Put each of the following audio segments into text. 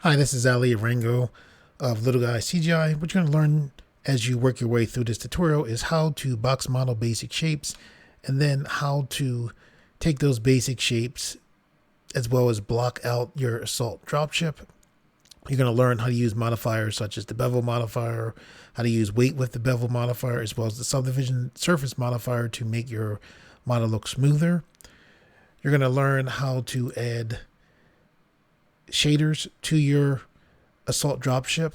Hi, this is Ali Arango of Little Guy CGI. What you're going to learn as you work your way through this tutorial is how to box model basic shapes, and then how to take those basic shapes as well as block out your assault dropship. You're going to learn how to use modifiers such as the Bevel Modifier, how to use weight with the Bevel Modifier, as well as the subdivision surface modifier to make your model look smoother. You're going to learn how to add shaders to your assault dropship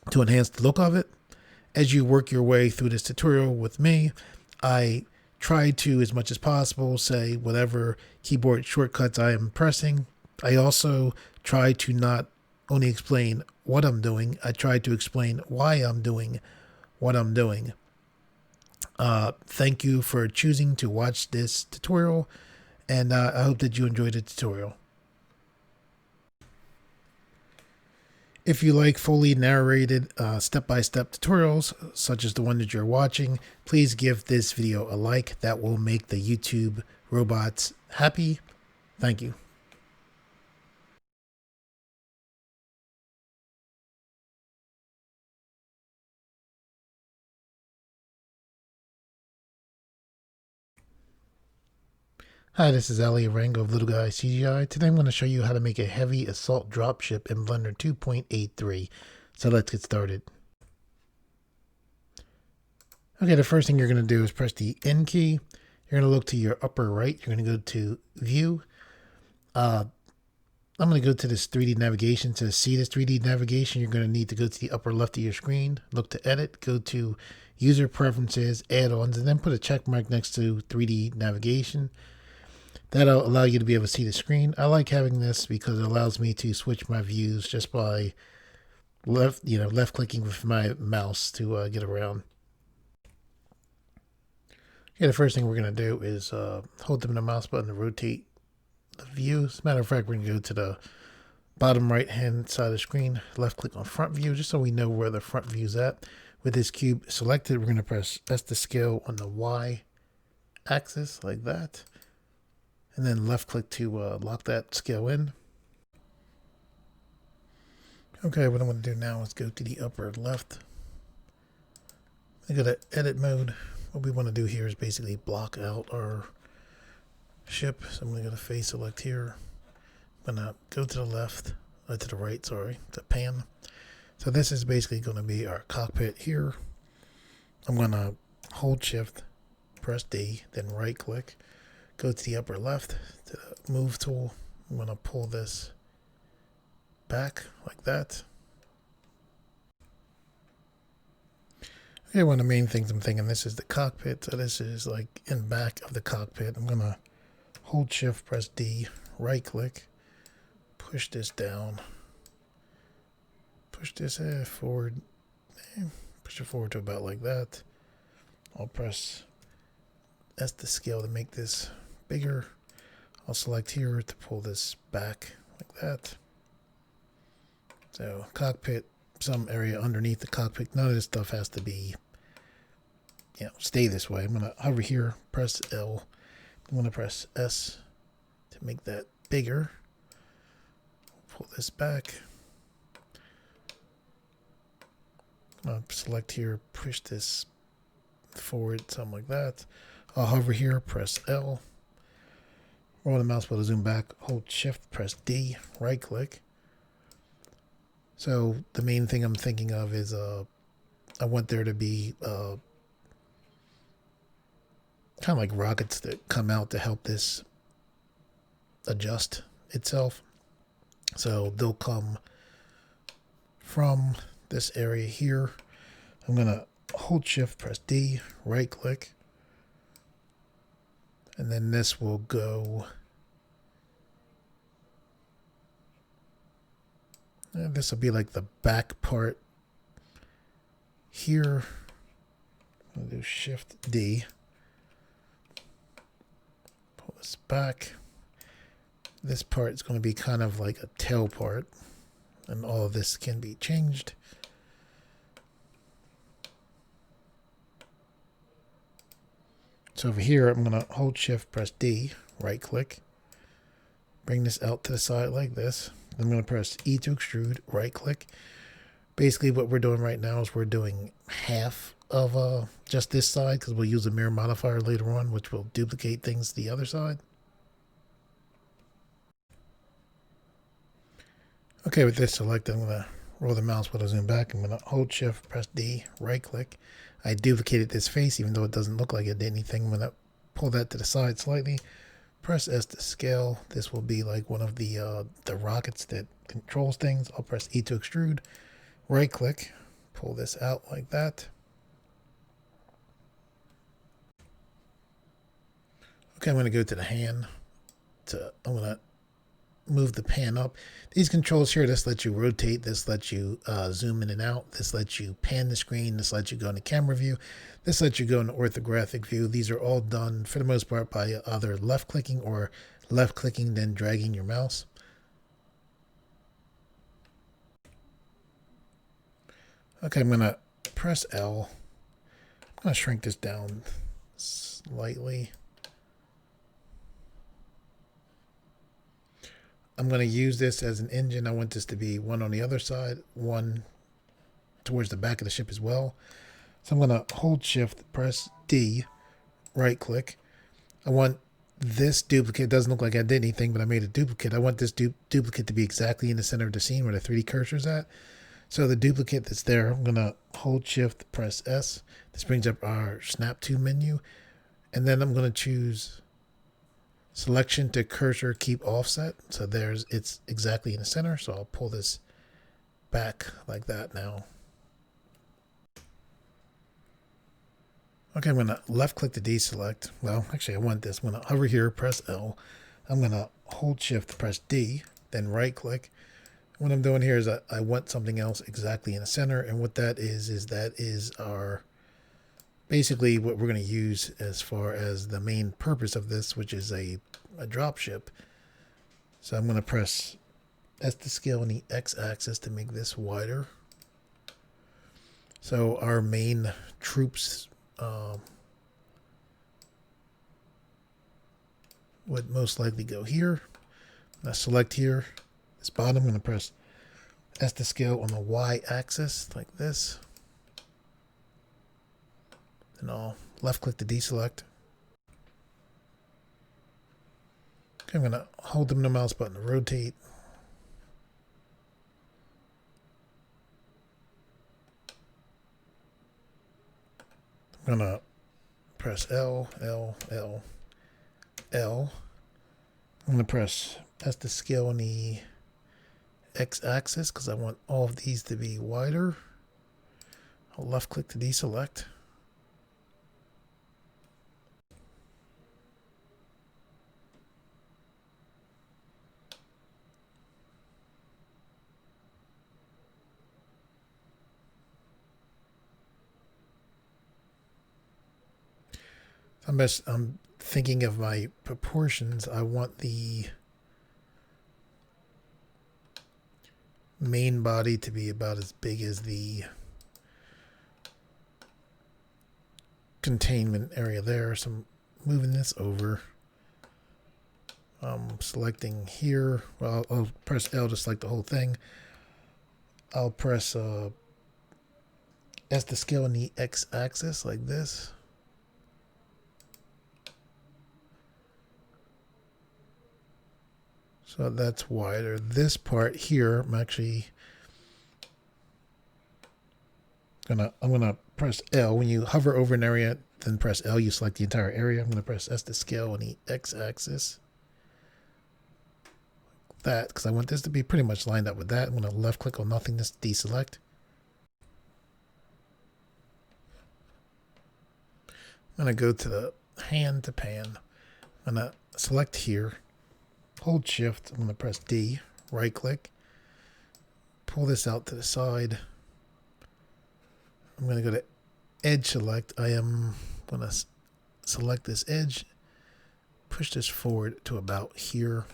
to enhance the look of it. As you work your way through this tutorial with me, I try to, as much as possible, say whatever keyboard shortcuts I am pressing. I also try to not only explain what I'm doing, I try to explain why I'm doing what I'm doing. Thank you for choosing to watch this tutorial, and I hope that you enjoyed the tutorial. If you like fully narrated step-by-step tutorials, such as the one that you're watching, please give this video a like. That will make the YouTube robots happy. Thank you. Hi, this is Ali Arango of Little Guy CGI. Today I'm going to show you how to make a heavy assault dropship in Blender 2.83. So let's get started. Okay, the first thing you're going to do is press the N key. You're going to look to your upper right. You're going to go to View. I'm going to go to this 3D navigation. To see this 3D navigation, you're going to need to go to the upper left of your screen, look to Edit, go to User Preferences, Add-ons, and then put a check mark next to 3D navigation. That'll allow you to be able to see the screen. I like having this because it allows me to switch my views just by left clicking with my mouse to get around. Okay, the first thing we're going to do is hold down the mouse button to rotate the view. As a matter of fact, we're going to go to the bottom right hand side of the screen, left click on front view, just so we know where the front view is at. With this cube selected, we're going to press S to scale on the Y axis like that. And then left click to lock that scale in. Okay, what I'm going to do now is go to the upper left. I go to edit mode. What we want to do here is basically block out our ship. So I'm going to go to face select here. I'm going to go to the left, to the right, sorry, to pan. So this is basically going to be our cockpit here. I'm going to hold shift, press D, then right click. Go to the upper left to the move tool. I'm going to pull this back like that. Okay, one of the main things I'm thinking, this is the cockpit. So this is like in back of the cockpit. I'm going to hold shift, press D, right click, push this down, push this forward, push it forward to about like that. I'll press S to scale to make this bigger. I'll select here to pull this back like that. So cockpit, some area underneath the cockpit. None of this stuff has to be, stay this way. I'm going to hover here, press L. I'm going to press S to make that bigger. Pull this back. I'm going to select here, push this forward, something like that. I'll hover here, press L. Roll the mouse wheel to zoom back, hold shift, press D, right click. So the main thing I'm thinking of is I want there to be kind of like rockets that come out to help this adjust itself. So they'll come from this area here. I'm going to hold shift, press D, right click. And then this will go, this will be like the back part here. I'll do shift D, pull this back. This part is going to be kind of like a tail part, and all of this can be changed. So over here, I'm going to hold shift, press D, right click, bring this out to the side like this. I'm going to press E to extrude, right click. Basically what we're doing right now is we're doing half of just this side, because we'll use a mirror modifier later on, which will duplicate things to the other side. Okay, with this selected, I'm going to roll the mouse while I zoom back. I'm going to hold shift, press D, right click. I duplicated this face even though it doesn't look like it did anything. I'm going to pull that to the side slightly. Press S to scale. This will be like one of the rockets that controls things. I'll press E to extrude, right click, pull this out like that. Okay, I'm going to go to the hand. I'm going to move the pan up. These controls here, this lets you rotate, this lets you zoom in and out, this lets you pan the screen, this lets you go into camera view, this lets you go into orthographic view. These are all done for the most part by either left clicking or left clicking then dragging your mouse. Okay, I'm going to press L. I'm going to shrink this down slightly. I'm going to use this as an engine. I want this to be one on the other side, one towards the back of the ship as well. So I'm going to hold shift, press D, right click. I want this duplicate. It doesn't look like I did anything, but I made a duplicate. I want this duplicate to be exactly in the center of the scene where the 3D cursor is at. So the duplicate that's there, I'm going to hold shift, press S. This brings up our snap to menu. And then I'm going to choose selection to cursor keep offset. So it's exactly in the center. So I'll pull this back like that now. Okay, I'm going to left click to deselect. Well, actually I want this. I'm going to hover here, press L. I'm going to hold shift, press D, then right click. What I'm doing here is I want something else exactly in the center. And what that is our basically what we're going to use as far as the main purpose of this, which is a dropship. So I'm going to press S to scale on the X axis to make this wider. So our main troops would most likely go here. I select here, this bottom. I'm going to press S to scale on the Y axis like this. And I'll left click to deselect. Okay, I'm going to hold them the mouse button to rotate. I'm going to press L, L, L, L. I'm going to press S to scale on the X axis because I want all of these to be wider. I'll left click to deselect. I'm thinking of my proportions. I want the main body to be about as big as the containment area there. So I'm moving this over. I'm selecting here. Well, I'll press L to select the whole thing. I'll press S to scale on the X axis like this. So that's wider. This part here, I'm gonna press L. When you hover over an area, then press L, you select the entire area. I'm gonna press S to scale on the X axis. That, because I want this to be pretty much lined up with that. I'm gonna left click on Nothingness to Deselect. I'm gonna go to the hand to pan. I'm gonna select here. Hold shift, I'm going to press D, right click, pull this out to the side. I'm going to go to edge select. I am going to select this edge, push this forward to about here.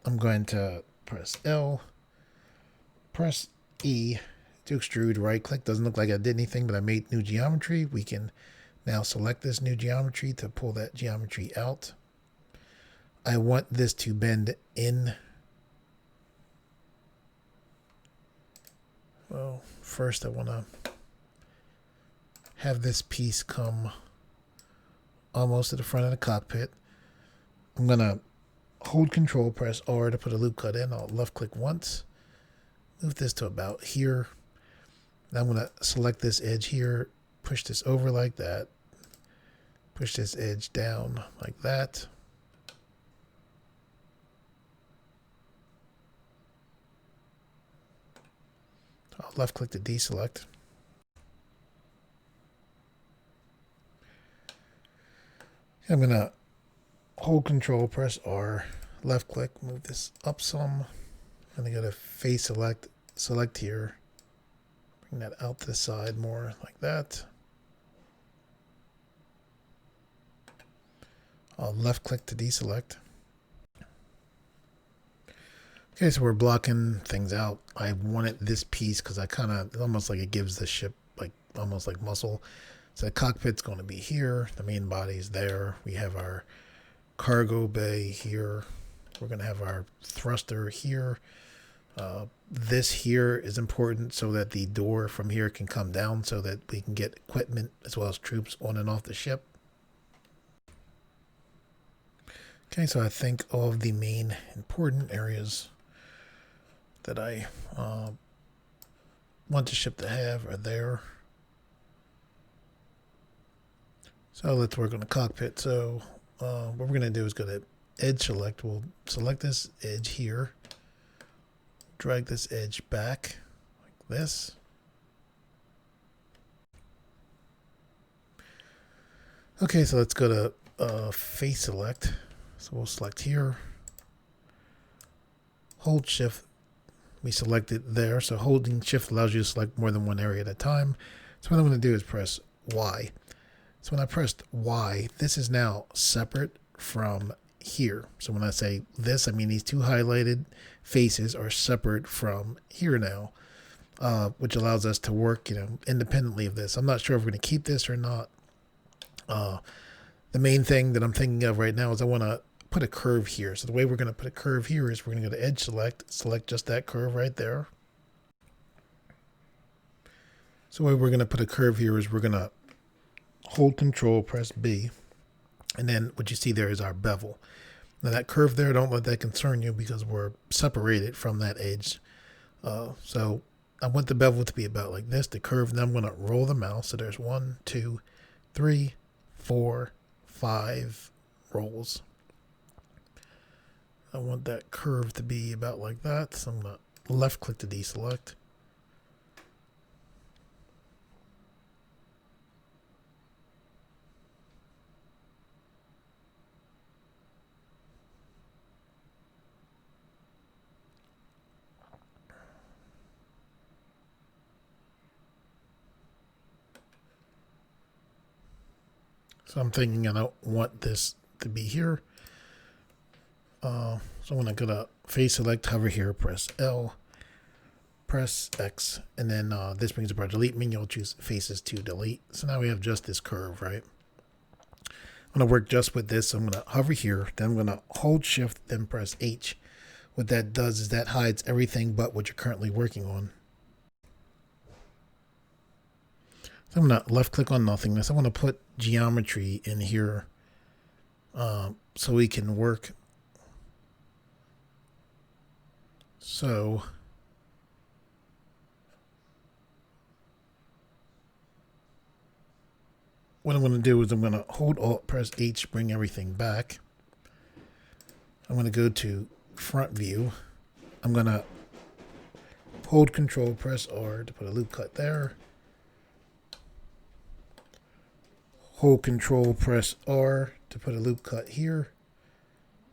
I'm going to press L, press E to extrude, right click. Doesn't look like I did anything, but I made new geometry. We can now select this new geometry to pull that geometry out. I want this to bend in Well, first I want to have this piece come almost to the front of the cockpit. I'm going to hold Control, press R to put a loop cut in. I'll left click once. Move this to about here. Now I'm going to select this edge here, push this over like that. Push this edge down like that. I'll left click to deselect. I'm going to hold Control, press R, left click, move this up some. I'm going to go to face select, select here. Bring that out to the side more like that. I'll left click to deselect. Okay, so we're blocking things out. I wanted this piece because I kind of, almost like it gives the ship like almost like muscle. So the cockpit's going to be here. The main body's there. We have our cargo bay here. We're going to have our thruster here. This here is important so that the door from here can come down so that we can get equipment as well as troops on and off the ship. Okay, so I think all of the main important areas that I want the ship to have are there. So let's work on the cockpit. So what we're going to do is go to edge select. We'll select this edge here. Drag this edge back like this. Okay, so let's go to face select. So we'll select here. Hold shift. We select it there. So holding shift allows you to select more than one area at a time. So what I'm going to do is press Y. So when I pressed Y, this is now separate from here. So when I say this, I mean these two highlighted faces are separate from here now, which allows us to work, independently of this. I'm not sure if we're going to keep this or not. The main thing that I'm thinking of right now is I want to put a curve here. So the way we're going to put a curve here is we're going to go to edge select just that curve right there. So the way we're going to put a curve here is we're going to hold Control, press B, and then what you see there is our bevel. Now that curve there, don't let that concern you because we're separated from that edge. So I want the bevel to be about like this, the curve. Now I'm going to roll the mouse. So there's 1, 2, 3, 4, 5 rolls. I want that curve to be about like that. So I'm going to left click to deselect. So I'm thinking I don't want this to be here. So I'm going to go to face select, hover here, press L, press X, and then this brings up our delete menu. You'll choose faces to delete. So now we have just this curve, right? I'm going to work just with this. So I'm going to hover here, then I'm going to hold shift, then press H. What that does is that hides everything but what you're currently working on. So I'm going to left click on nothingness. I want to put geometry in here so we can work. So what I'm going to do is I'm going to hold Alt, press H, bring everything back. I'm going to go to front view. I'm going to hold Control, press R to put a loop cut there. Hold Control, press R to put a loop cut here.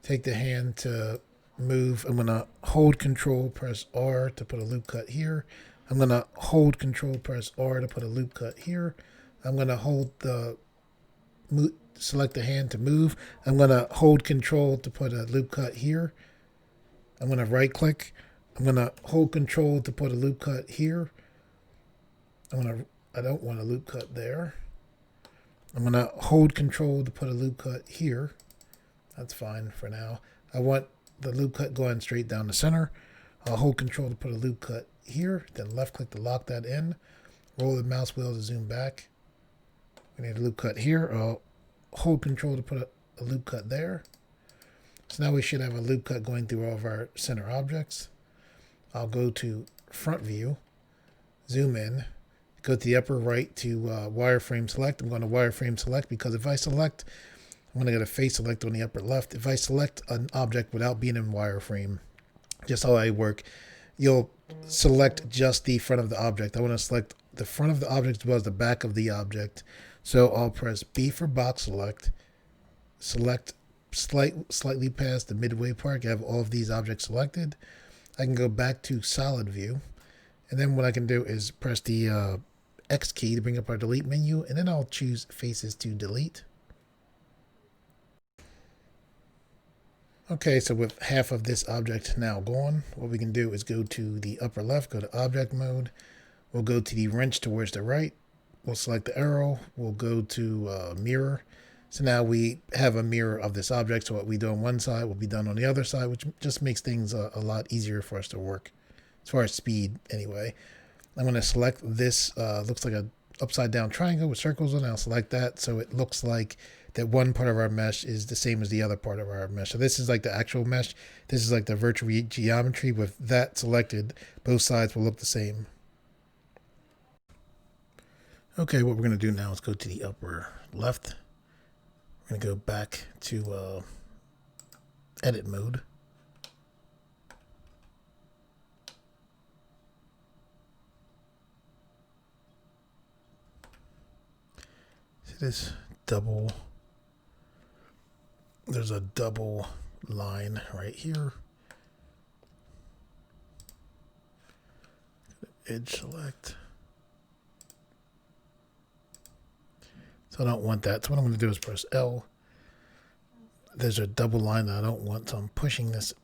Take the hand to move. I'm going to hold Control, press R to put a loop cut here. I'm going to hold Control, press R to put a loop cut here. I'm going to hold select the hand to move. I'm going to hold Control to put a loop cut here. I'm going to right click. I'm going to hold Control to put a loop cut here. I don't want a loop cut there. I'm going to hold Control to put a loop cut here. That's fine for now. I want the loop cut going straight down the center. I'll hold Control to put a loop cut here, then left click to lock that in. Roll the mouse wheel to zoom back. We need a loop cut here. I'll hold Control to put a loop cut there. So now we should have a loop cut going through all of our center objects. I'll go to front view, zoom in, go to the upper right to wireframe select. I'm going to wireframe select because if I select, I'm going to get a face select on the upper left. If I select an object without being in wireframe, just how I work, you'll select just the front of the object. I want to select the front of the object as well as the back of the object. So I'll press B for box select, select slightly past the midway part. I have all of these objects selected. I can go back to solid view, and then what I can do is press the X key to bring up our delete menu, and then I'll choose faces to delete. Okay, so with half of this object now gone, what we can do is go to the upper left, go to object mode. We'll go to the wrench towards the right. We'll select the arrow. We'll go to mirror. So now we have a mirror of this object. So what we do on one side will be done on the other side, which just makes things a lot easier for us to work, as far as speed anyway. I'm going to select this, looks like an upside down triangle with circles on it. I'll select that so it looks like that one part of our mesh is the same as the other part of our mesh. So this is like the actual mesh. This is like the virtual geometry. With that selected, both sides will look the same. Okay, what we're going to do now is go to the upper left. We're going to go back to edit mode. See this double, there's a double line right here. Edge select. So I don't want that. So what I'm going to do is press L. There's a double line that I don't want, so I'm pushing this.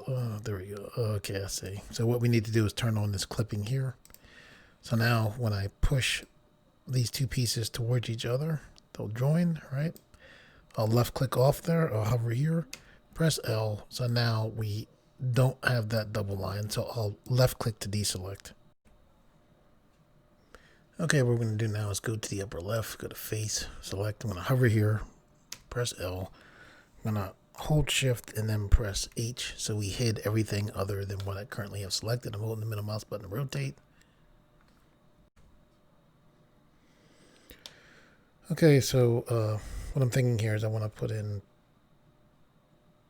There we go. Okay, I see. So what we need to do is turn on this clipping here. So now when I push these two pieces towards each other, they'll join, right? I'll left click off there, I'll hover here, press L. So now we don't have that double line. So I'll left click to deselect. Okay, what we're going to do now is go to the upper left, go to face, select. I'm going to hover here, press L. I'm going to hold shift and then press H. So we hid everything other than what I currently have selected. I'm holding the middle mouse button to rotate. Okay, so what I'm thinking here is I want to put in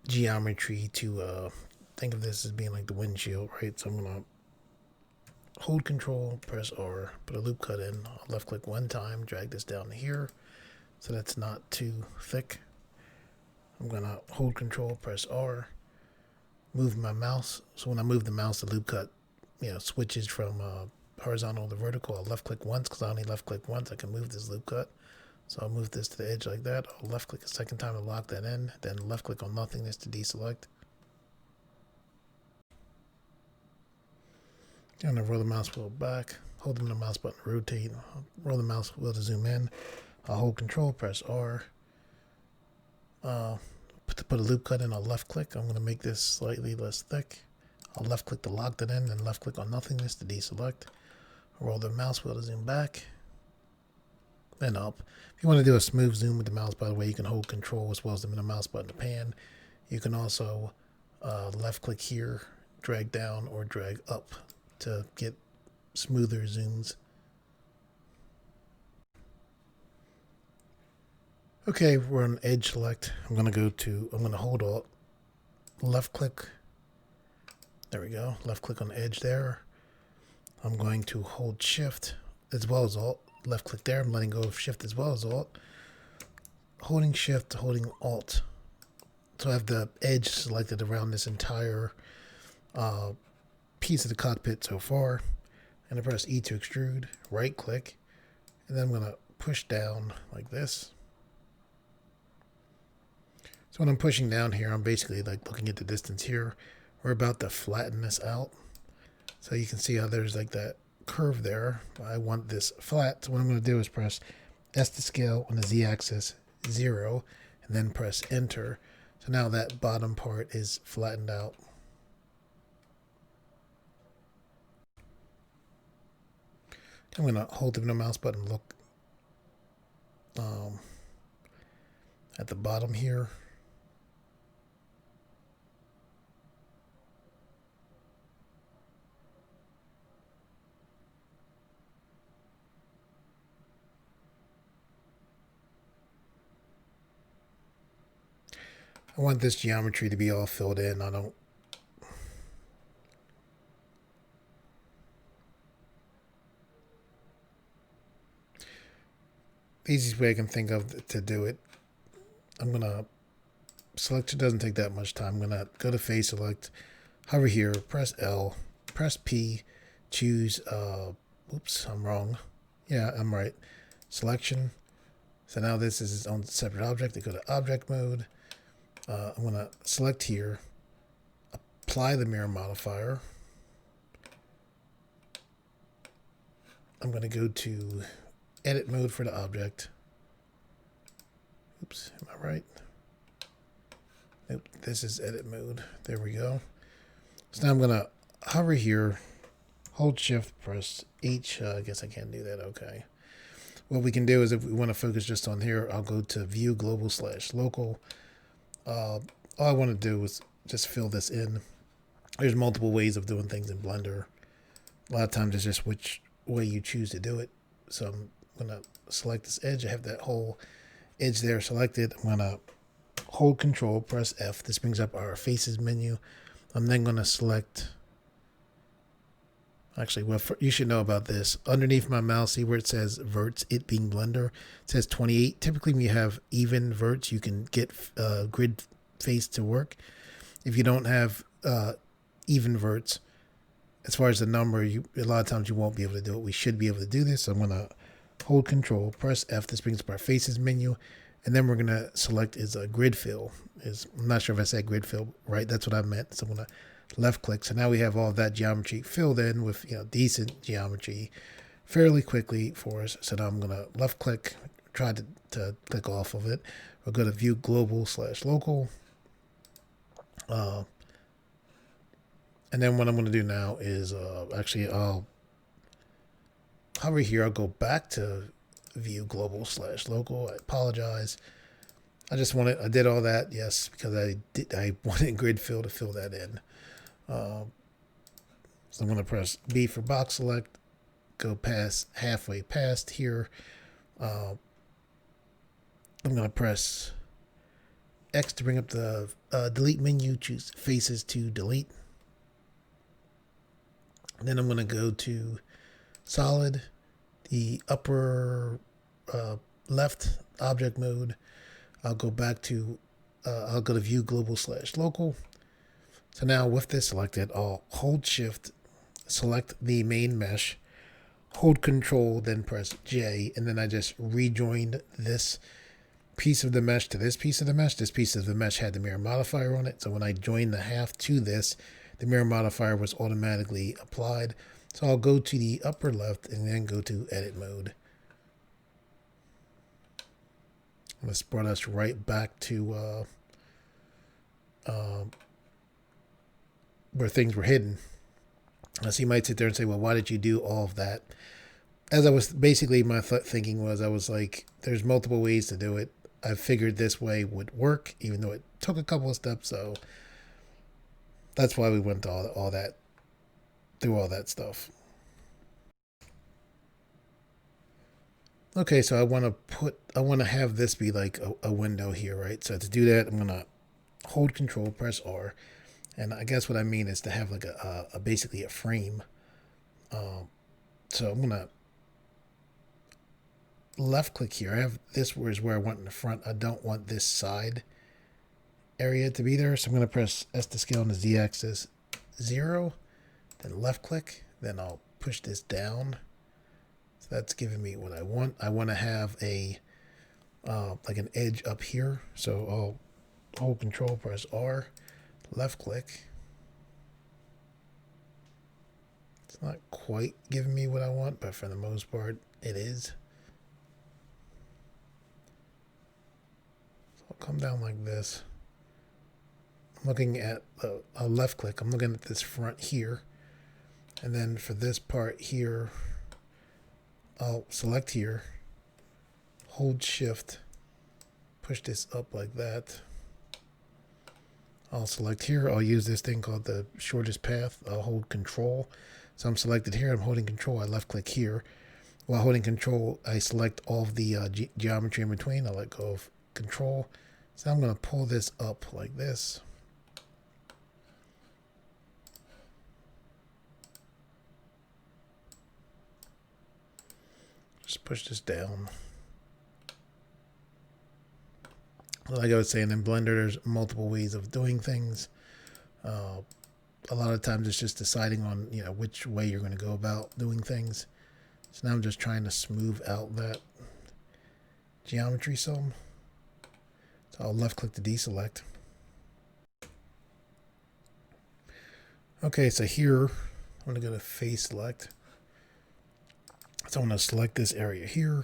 geometry to think of this as being like the windshield, right? So I'm going to hold Control, press R, put a loop cut in. I'll left click one time, drag this down to here so that's not too thick. I'm going to hold Control, press R, move my mouse. So when I move the mouse, the loop cut, switches from horizontal to vertical. I'll left click once because I only left click once. I can move this loop cut. So I'll move this to the edge like that. I'll left click a second time to lock that in, then left click on Nothingness to deselect. I'm going to roll the mouse wheel back, hold the middle mouse button to rotate, roll the mouse wheel to zoom in. I'll hold Control, press R. To put a loop cut in, I'll left click. I'm going to make this slightly less thick. I'll left click to lock that in, then left click on Nothingness to deselect. Roll the mouse wheel to zoom back, then up. If you want to do a smooth zoom with the mouse, by the way, you can hold Control as well as the middle mouse button to pan. You can also left click here, drag down or drag up to get smoother zooms. Okay, we're on edge select. I'm going to hold Alt, left click. There we go. Left click on the edge there. I'm going to hold Shift as well as Alt. Left click there. I'm letting go of Shift as well as Alt. Holding Shift, holding Alt. So I have the edge selected around this entire piece of the cockpit so far. And I press E to extrude, right click, and then I'm going to push down like this. So when I'm pushing down here, I'm basically like looking at the distance here. We're about to flatten this out. So you can see how there's like that curve there. I want this flat. So what I'm going to do is press S to scale on the Z axis 0 and then press enter. So now that bottom part is flattened out. I'm going to hold the middle mouse button and look at the bottom here. I want this geometry to be all filled in. I don't. The easiest way I can think of to do it, I'm going to select it. Doesn't take that much time. I'm going to go to face select, hover here, press L, press P, choose, oops, I'm wrong. Yeah, I'm right. Selection. So now this is its own separate object. I go to object mode. I'm going to select here, apply the mirror modifier. I'm going to go to edit mode for the object. Oops, am I right? Nope, this is edit mode. There we go. So now I'm going to hover here, hold shift, press H. I guess I can't do that. Okay. What we can do is if we want to focus just on here, I'll go to view global / local. All I want to do is just fill this in. There's multiple ways of doing things in Blender. A lot of times it's just which way you choose to do it. So I'm going to select this edge. I have that whole edge there selected. I'm going to hold Control, press F. This brings up our Faces menu. I'm then going to select... Actually, well, you should know about this. Underneath my mouse, see where it says Verts, it being Blender. It says 28. Typically, when you have even Verts, you can get grid face to work. If you don't have even Verts, as far as the number, a lot of times you won't be able to do it. We should be able to do this. So I'm going to hold Control, press F. This brings up our Faces menu. And then we're going to select is a grid fill. I'm not sure if I said grid fill right. That's what I meant. So I'm going to left click. So now we have all that geometry filled in with decent geometry fairly quickly for us. So now I'm going to left click, try to click off of it. We'll go to view global / local. And then what I'm going to do now is actually I'll hover here. I'll go back to view global / local. I apologize. I did all that, yes, because I wanted grid fill to fill that in. So I'm going to press B for box select, go past halfway past here. I'm going to press X to bring up the delete menu, choose faces to delete. And then I'm going to go to solid, the upper left object mode. I'll go back to, I'll go to view global / local. So now with this selected, I'll hold shift, select the main mesh, hold Control, then press J, and then I just rejoined this piece of the mesh to this piece of the mesh. This piece of the mesh had the mirror modifier on it. So when I joined the half to this, the mirror modifier was automatically applied. So I'll go to the upper left and then go to edit mode. And this brought us right back to where things were hidden. So you might sit there and say, well, why did you do all of that? As I was basically, my thinking was, I was like, there's multiple ways to do it. I figured this way would work, even though it took a couple of steps. So that's why we went to all that, through all that stuff. Okay, so I want to have this be like a window here, right? So to do that, I'm going to hold Control, press R. And I guess what I mean is to have like basically a frame. So I'm going to left click here. I have this is where I want in the front. I don't want this side area to be there. So I'm going to press S to scale on the Z axis 0, then left click. Then I'll push this down. So that's giving me what I want. I want to have a like an edge up here. So I'll hold Control, press R, left click. It's not quite giving me what I want, but for the most part, it is. So I'll come down like this. I'm looking at a left click. I'm looking at this front here. And then for this part here, I'll select here, hold shift, push this up like that. I'll select here. I'll use this thing called the shortest path. I'll hold control. So I'm selected here. I'm holding control. I left click here. While holding control, I select all of the geometry in between. I let go of control. So I'm going to pull this up like this. Just push this down. Like I was saying, in Blender, there's multiple ways of doing things. A lot of times it's just deciding on, which way you're going to go about doing things. So now I'm just trying to smooth out that geometry some. So I'll left click to deselect. Okay, so here I'm going to go to face select. So I'm going to select this area here.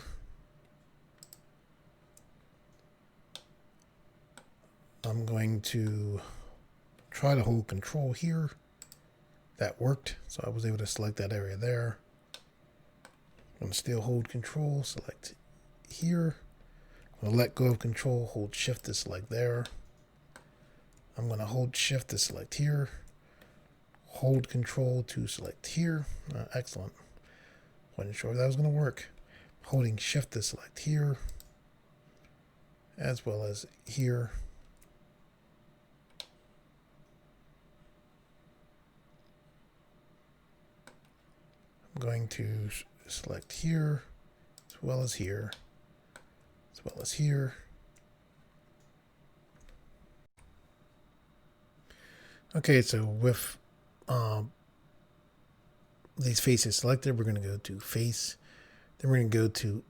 I'm going to try to hold control here. That worked, so I was able to select that area there. I'm going to still hold control, select here. I'm going to let go of control, hold shift to select there. I'm going to hold shift to select here. Hold control to select here. Excellent. Wasn't sure if that was going to work. Holding shift to select here, as well as here. I'm going to select here, as well as here, as well as here. Okay, so with these faces selected, we're going to go to face, then we're going to go to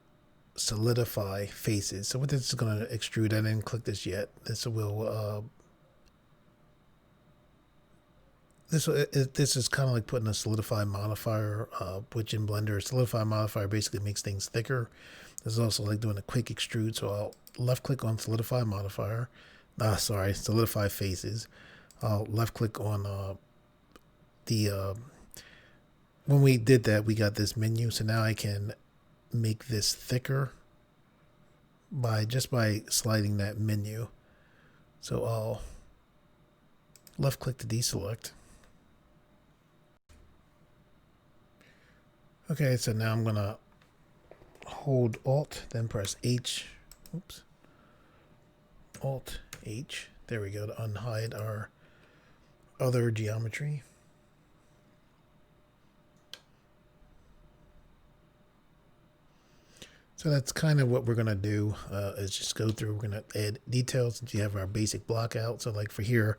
Solidify Faces. So what this is going to extrude, I didn't click this yet. This will this is kind of like putting a Solidify Modifier, which in Blender, Solidify Modifier basically makes things thicker. This is also like doing a quick extrude. So I'll left click on Solidify Modifier. Solidify Faces. I'll left click on when we did that, we got this menu. So now I can make this thicker by sliding that menu. So I'll left click to deselect. Okay, so now I'm gonna hold Alt, then press H. Oops. Alt H. There we go, to unhide our other geometry. So that's kind of what we're going to do, is just go through. We're going to add details since you have our basic block out. So like for here,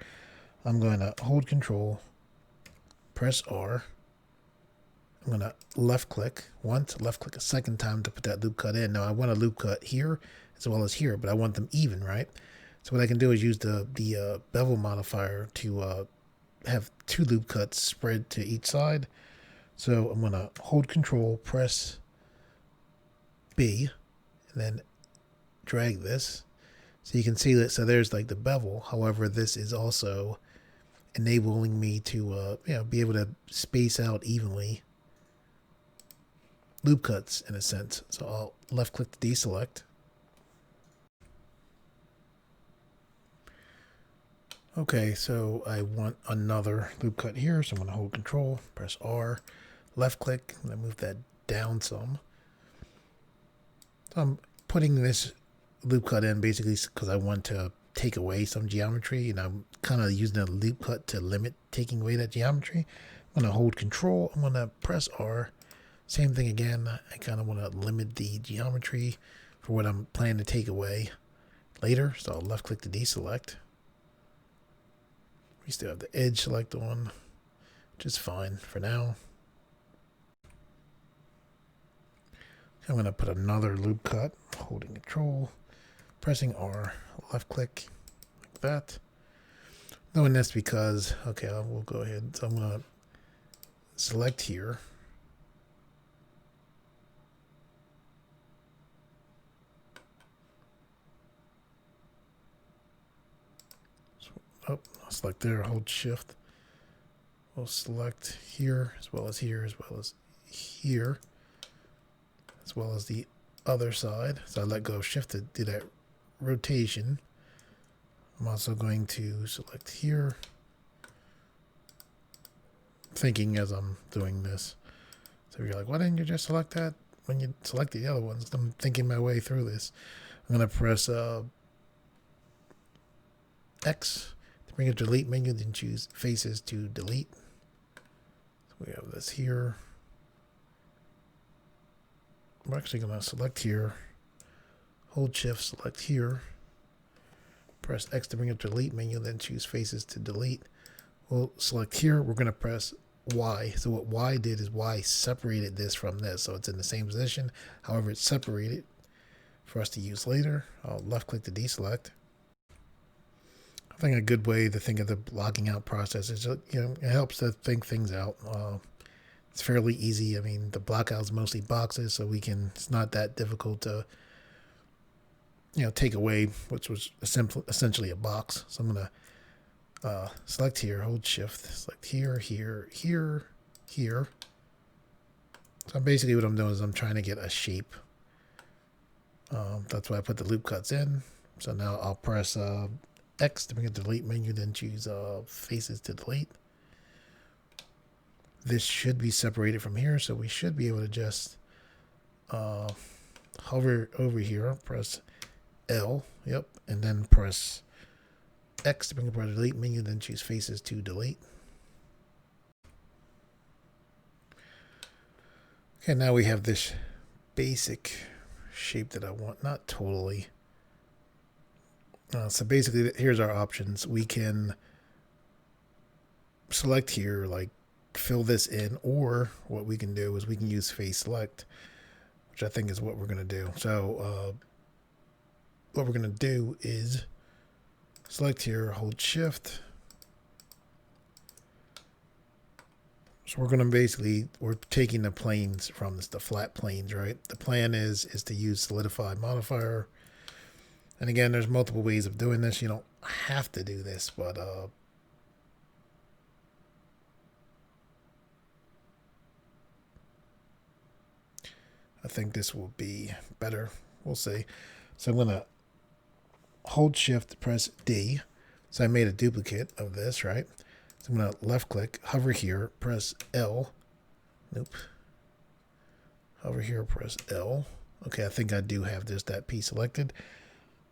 I'm going to hold control, press R. I'm going to left click once, left click a second time to put that loop cut in. Now I want a loop cut here as well as here, but I want them even, right? So what I can do is use the Bevel Modifier to have two loop cuts spread to each side. So I'm going to hold control, press B, and then drag this. So you can see that, so there's like the bevel. However, this is also enabling me to be able to space out evenly loop cuts in a sense. So I'll left click to deselect. Okay, so I want another loop cut here, so I'm going to hold control, press R, left click, and I move that down some. So I'm putting this loop cut in basically because I want to take away some geometry, and I'm kind of using a loop cut to limit taking away that geometry. I'm going to hold control, I'm going to press R, same thing again. I kind of want to limit the geometry for what I'm planning to take away later, so I'll left click to deselect. We still have the edge select on, which is fine for now. I'm going to put another loop cut, holding control, pressing R, left click, like that. Doing this because, okay, we'll go ahead. So I'm going to select here. I'll select there, hold shift. We'll select here as well as here as well as here. as well as the other side. So I let go of shift to do that rotation. I'm also going to select here, thinking as I'm doing this. So you're like, why didn't you just select that when you selected the other ones? I'm thinking my way through this. I'm going to press X to bring up the delete menu, then choose faces to delete. So we have this here. I'm actually going to select here, hold shift, select here, press X to bring up the delete menu, then choose faces to delete. We'll select here. We're going to press Y. So what Y did is Y separated this from this. So it's in the same position. However, it's separated for us to use later. I'll left click to deselect. I think a good way to think of the blocking out process is, it helps to think things out. It's fairly easy. I mean, the block out is mostly boxes, so it's not that difficult to, take away, which was essentially a box. So I'm going to select here, hold shift, select here, here, here, here. So basically what I'm doing is I'm trying to get a shape. That's why I put the loop cuts in. So now I'll press X to bring up the delete menu, then choose faces to delete. This should be separated from here, so we should be able to just hover over here, press L, yep, and then press X to bring up our delete menu, then choose faces to delete. Okay, now we have this basic shape that I want, not totally. So basically, here's our options. We can select here, like fill this in, or what we can do is we can use face select, which I think is what we're going to do. So what we're going to do is select here, hold shift. So we're going to we're taking the planes from this, the flat planes, right? The plan is to use Solidify Modifier. And again, there's multiple ways of doing this. You don't have to do this, but I think this will be better. We'll see. So I'm going to hold shift, press D. So I made a duplicate of this, right? So I'm going to left click, hover here, press L. Nope. Hover here, press L. Okay, I think I do have that piece selected.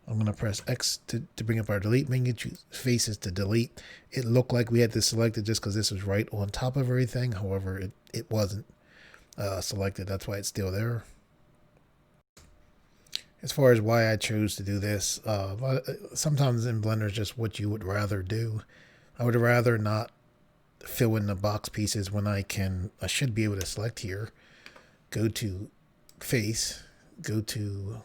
I'm going to press X to bring up our delete menu, choose faces to delete. It looked like we had this selected just because this was right on top of everything. However, it wasn't selected. That's why it's still there. As far as why I chose to do this, sometimes in Blender is just what you would rather do. I would rather not fill in the box pieces when I should be able to select here, go to face, go to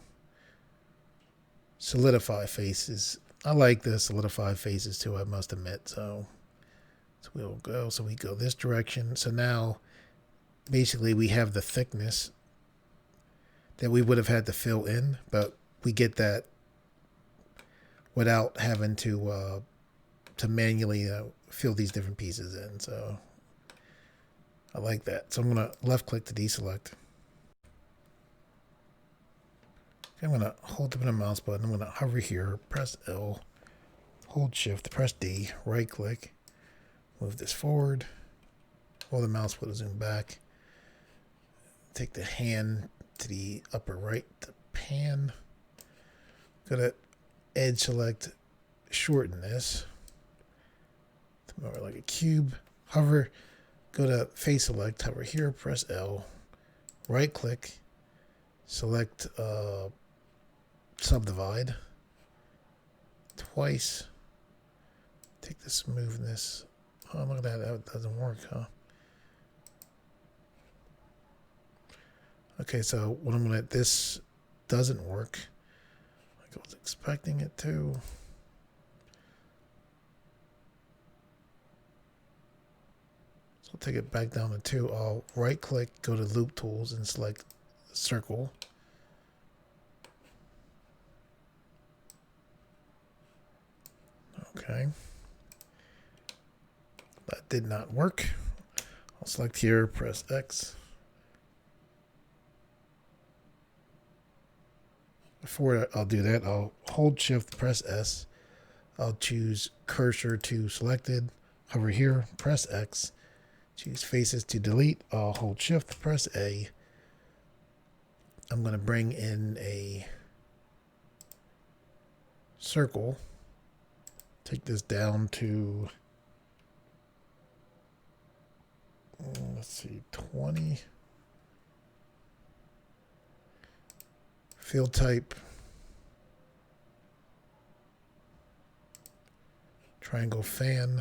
Solidify Faces. I like the Solidify Faces too, I must admit. So we'll go. So we go this direction. So now basically we have the thickness that we would have had to fill in, but we get that without having to manually fill these different pieces in. So I like that. So I'm going to left click to deselect. I'm going to hold up the mouse button. I'm going to hover here, press L, hold shift, press D, right click, move this forward, hold the mouse button, zoom back, take the hand to the upper right to pan, go to edge select, shorten this, more like a cube, hover, go to face select, hover here, press L, right click, select subdivide twice, take the smoothness. Oh, look at that, that doesn't work, huh? Okay, so what I'm gonna, this doesn't work like I was expecting it to. So I'll take it back down to 2. I'll right click, go to loop tools and select circle. Okay. That did not work. I'll select here, press X. before I'll do that, I'll hold shift, press S. I'll choose cursor to selected, hover here, press X, choose faces to delete. I'll hold shift, press A. I'm going to bring in a circle, take this down to, let's see, 20. Field type, triangle fan.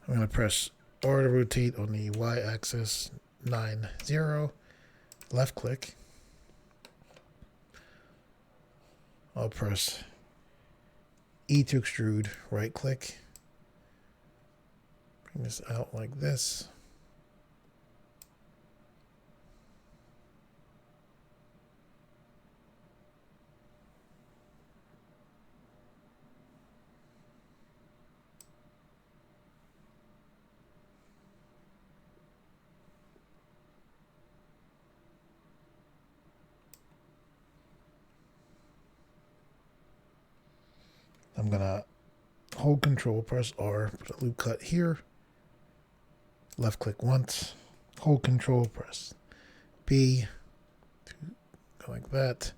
I'm going to press R to rotate on the Y axis 9-0, left click. I'll press E to extrude, right click. Bring this out like this. I'm going to hold Control, press R, put a loop cut here. Left click once, hold Control, press B, go like that.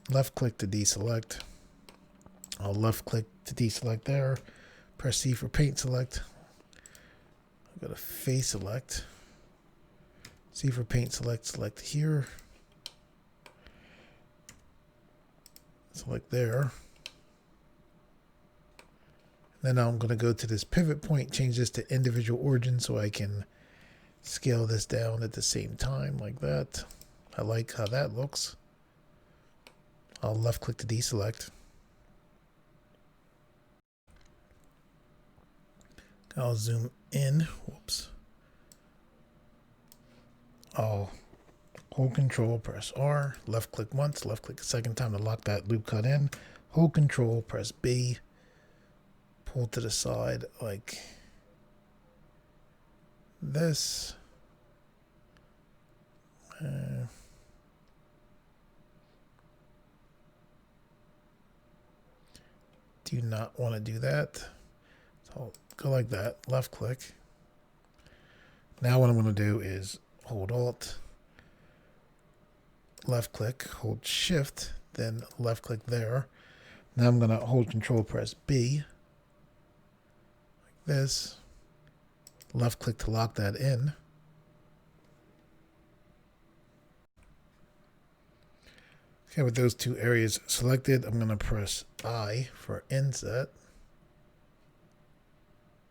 Left click to deselect. I'll left click to deselect there. Press C for paint select. I'll go to face select. C for paint select, select here. Select there. Then I'm going to go to this pivot point, change this to individual origin so I can scale this down at the same time like that. I like how that looks. I'll left click to deselect. I'll zoom in. Whoops. I'll hold Control, press R, left click once, left click a second time to lock that loop cut in. Hold Control, press B. Pull to the side like this. Do not want to do that. So I'll go like that, left click. Now what I'm going to do is hold Alt, left click, hold Shift, then left click there. Now I'm going to hold Control, press B. This, left click to lock that in. Okay, with those two areas selected, I'm going to press I for Inset.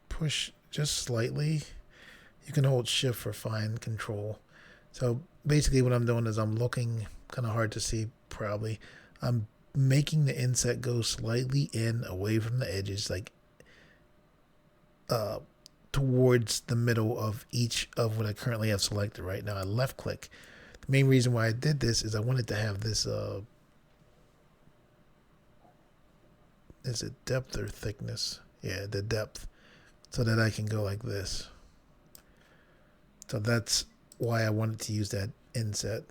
Push just slightly. You can hold Shift for fine control. So basically what I'm doing is I'm looking, kind of hard to see probably, I'm making the inset go slightly in away from the edges, like towards the middle of each of what I currently have selected right now. I left click. The main reason why I did this is I wanted to have this is it depth or thickness? Yeah, the depth, so that I can go like this. So that's why I wanted to use that inset.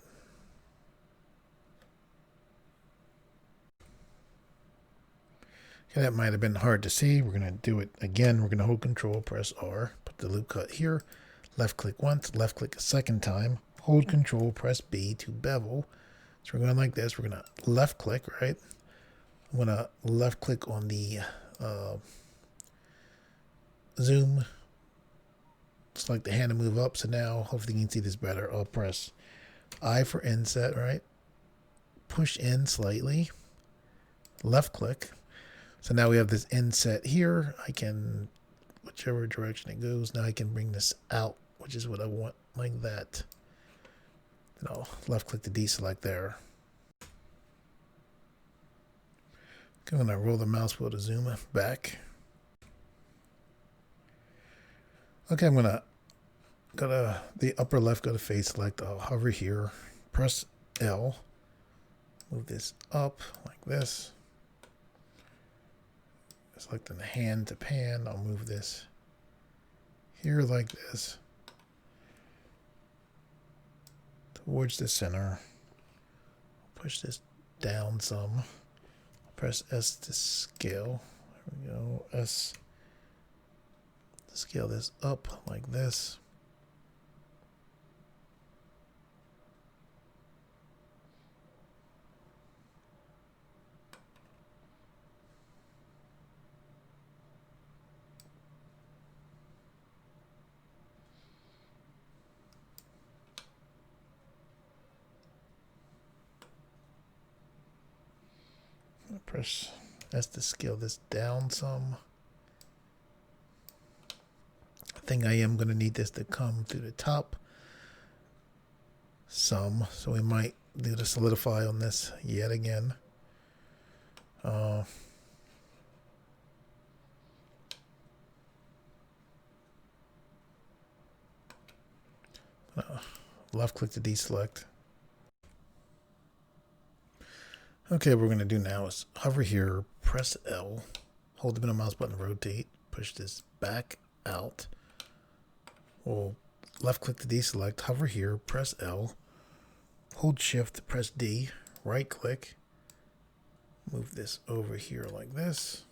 Okay, that might have been hard to see. We're going to do it again. We're going to hold Control, press R, put the loop cut here, left click once, left click a second time, hold Control, press B to bevel. So we're going like this. We're going to left click, right? I'm going to left click on the zoom. Select the hand to move up. So now hopefully you can see this better. I'll press I for inset, right? Push in slightly, left click. So now we have this inset here. I can, whichever direction it goes, now I can bring this out, which is what I want, like that. Then I'll left click to deselect there. Okay, I'm going to roll the mouse wheel to zoom back. Okay, I'm going to go to the upper left, go to face select. I'll hover here, press L, move this up like this. Selecting the hand to pan, I'll move this here like this towards the center. Push this down some. Press S to scale. There we go. S to scale this up like this. Press S to scale this down some. I think I am going to need this to come through the top some, so we might do the solidify on this yet again. Left click to deselect. Okay, what we're going to do now is hover here, press L, hold the middle mouse button, rotate, push this back out. We'll left click to deselect, hover here, press L, hold shift, press D, right click, move this over here like this.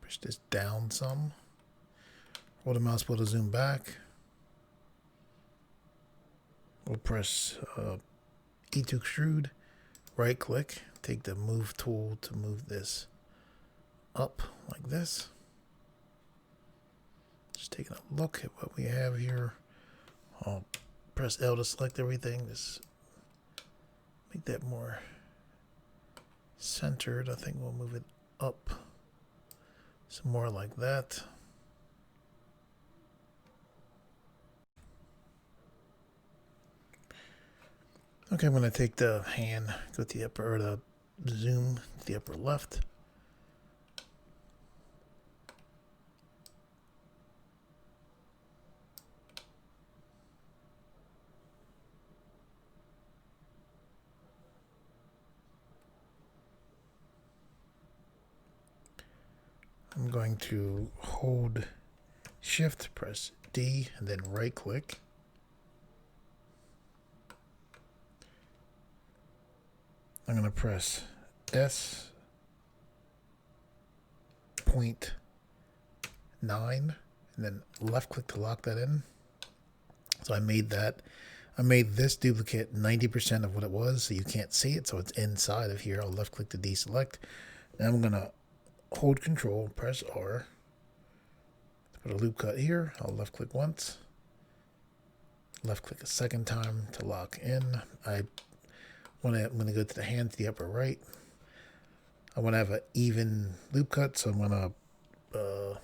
Push this down some. Hold the mouse button to zoom back. We'll press E to extrude, right click, take the move tool to move this up like this. Just taking a look at what we have here. I'll press L to select everything. Just make that more centered. I think we'll move it up some more like that. Okay, I'm going to take the hand, go to the upper, or the zoom to the upper left. I'm going to hold shift, press D, and then right click. I'm going to press S, 0.9, and then left click to lock that in. So I made that. I made this duplicate 90% of what it was, so you can't see it, so it's inside of here. I'll left click to deselect. Now I'm going to hold Control, press R. Put a loop cut here. I'll left click once. Left click a second time to lock in. I'm going to go to the hand to the upper right. I want to have an even loop cut, so I'm going to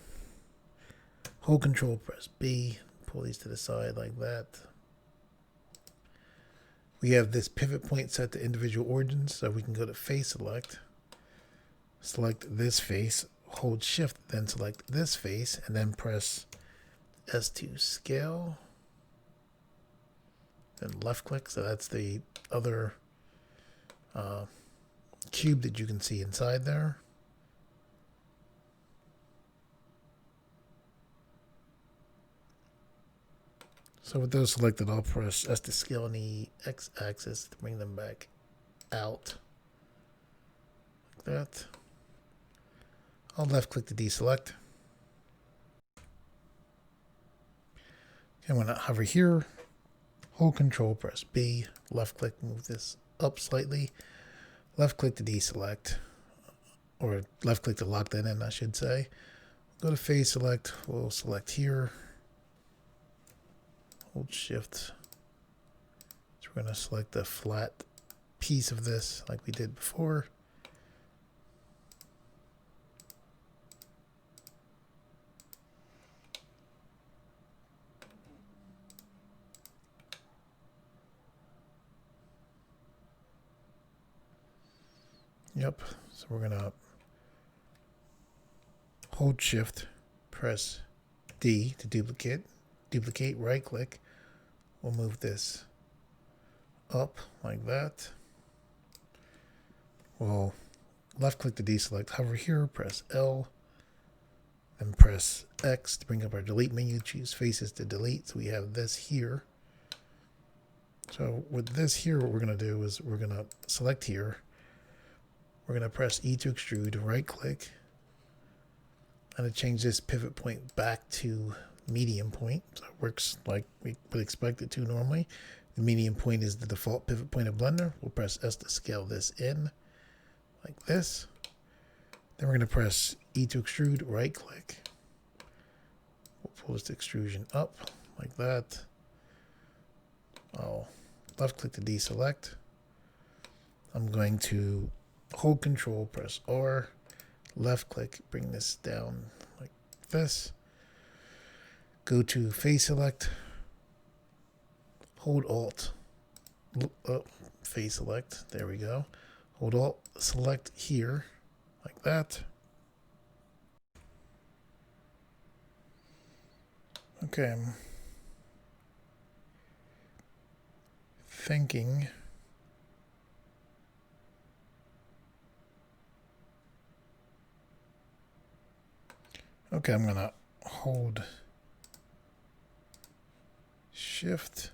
hold Control, press B, pull these to the side like that. We have this pivot point set to individual origins, so we can go to face select, select this face, hold shift, then select this face, and then press S to scale, then left click, so that's the other cube that you can see inside there. So with those selected, I'll press S to scale on the X axis to bring them back out like that. I'll left click to deselect. Okay, I'm going to hover here, hold Control, press B, left click, move this up slightly, left click to deselect, or left click to lock that in, I should say. Go to phase select, we'll select here, hold shift. So we're going to select the flat piece of this like we did before. Yep, so we're gonna hold shift, press D to duplicate, right click. We'll move this up like that. We'll left click to deselect, hover here, press L, Then press X to bring up our delete menu, choose faces to delete. So we have this here. So with this here, what we're going to do is we're going to select here. We're going to press E to extrude, right click. I'm going to change this pivot point back to medium point. So it works like we would expect it to normally. The medium point is the default pivot point of Blender. We'll press S to scale this in like this. Then we're going to press E to extrude, right click. We'll pull this extrusion up like that. I'll left click to deselect. I'm going to hold Control, press R, left click, bring this down like this. Go to face select, hold Alt, face select, there we go. Hold Alt, select here, like that. Okay, I'm thinking okay, I'm gonna hold Shift.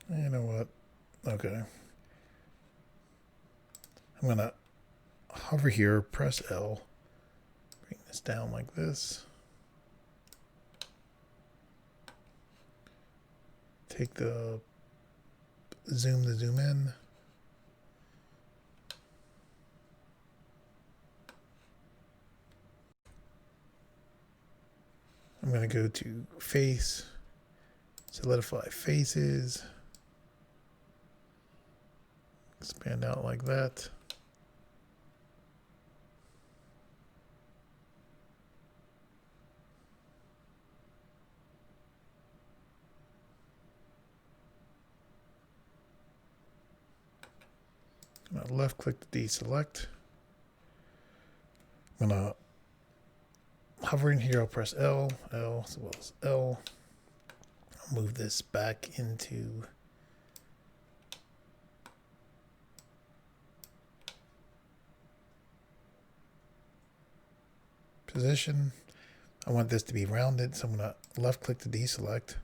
You know what? Okay. I'm gonna hover here, press L, bring this down like this. Take the zoom to zoom in. I'm going to go to face, solidify faces, expand out like that. I'm going to left click to deselect. I'm going to hover in here, I'll press L, L as well as L. I'll move this back into position. I want this to be rounded, so I'm going to left click to deselect.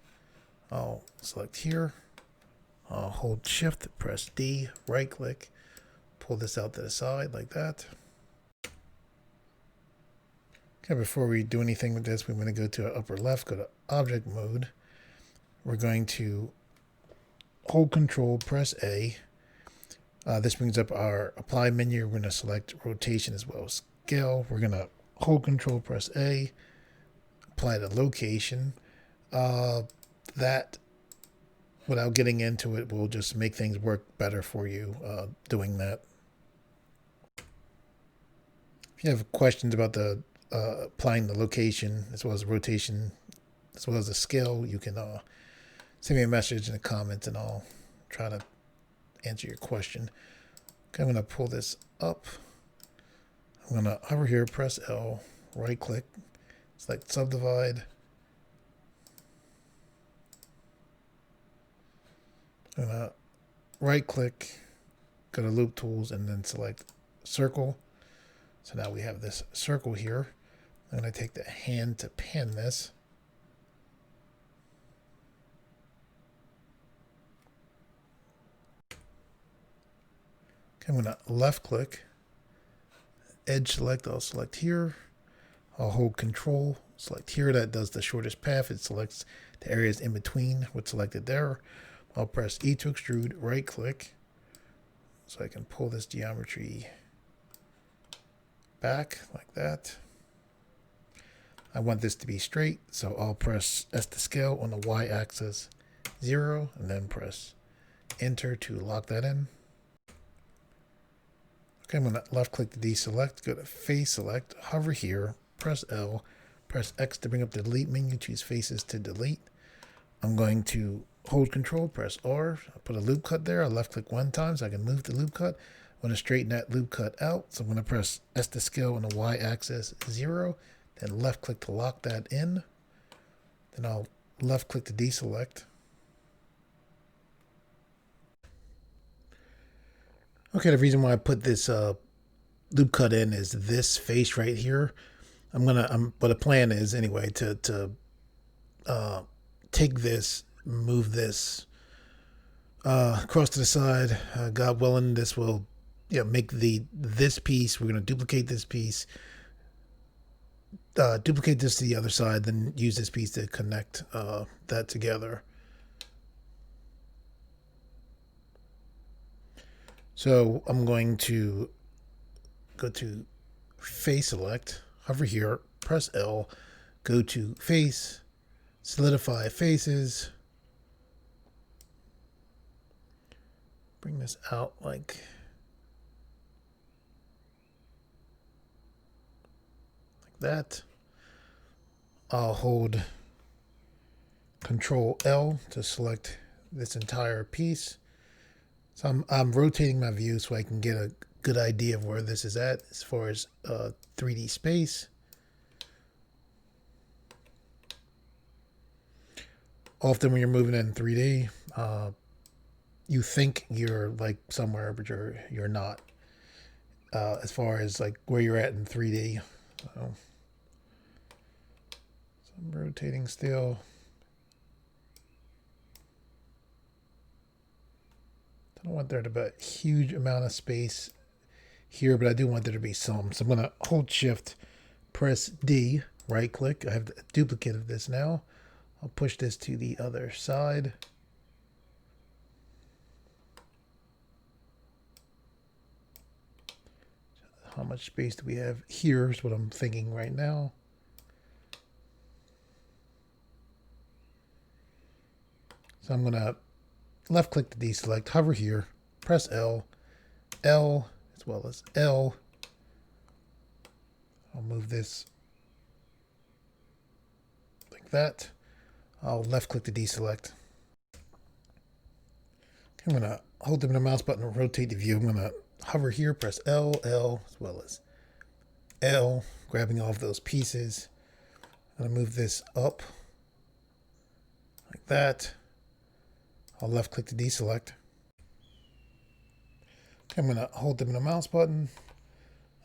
I'll select here. I'll hold Shift, press D, right click, pull this out to the side like that. Okay, before we do anything with this, we're going to go to our upper left, go to Object Mode. We're going to hold Control, press A. This brings up our Apply menu. We're going to select Rotation as well as Scale. We're going to hold Control, press A, apply the location. That, without getting into it, will just make things work better for you doing that. If you have questions about the applying the location as well as rotation as well as the scale, you can send me a message in the comments and I'll try to answer your question. Okay, I'm going to pull this up. I'm going to hover here, press L, right click, select subdivide. I'm going to right click, go to loop tools and then select circle. So now we have this circle here. I'm going to take the hand to pan this. Okay, I'm going to left click, edge select, I'll select here. I'll hold Control, select here, that does the shortest path. It selects the areas in between what's selected there. I'll press E to extrude, right click, so I can pull this geometry back like that. I want this to be straight, so I'll press S to scale on the Y axis 0 and then press Enter to lock that in. Okay, I'm going to left click to deselect, go to face select, hover here, press L, press X to bring up the delete menu, choose faces to delete. I'm going to hold Control, press R, put a loop cut there. I left click one time so I can move the loop cut. I want to straighten that loop cut out, so I'm going to press S to scale on the Y axis 0, then left click to lock that in. Then Then I'll left click to deselect. Okay, the reason why I put this loop cut in is this face right here. But the plan is anyway to take this, move this across to the side. God willing, this will make this piece. We're gonna duplicate this piece, duplicate this to the other side, then use this piece to connect that together. So I'm going to go to face select, hover here, press L, go to face, solidify faces, bring this out like that. I'll hold Ctrl L to select this entire piece. So I'm rotating my view so I can get a good idea of where this is at as far as 3D space. Often when you're moving in 3D, you think you're like somewhere, but you're not. As far as like where you're at in 3D. So I'm rotating still. I don't want there to be a huge amount of space here, but I do want there to be some. So I'm going to hold Shift, press D, right click. I have a duplicate of this now. I'll push this to the other side. How much space do we have here is what I'm thinking right now. So I'm going to left click to deselect, hover here, press L, L as well as L. I'll move this like that. I'll left click to deselect. Okay, I'm going to hold the mouse button and rotate the view. I'm going to hover here, press L, L as well as L, grabbing all of those pieces. I'm going to move this up like that. I'll left click to deselect. Okay, I'm going to hold the mouse button.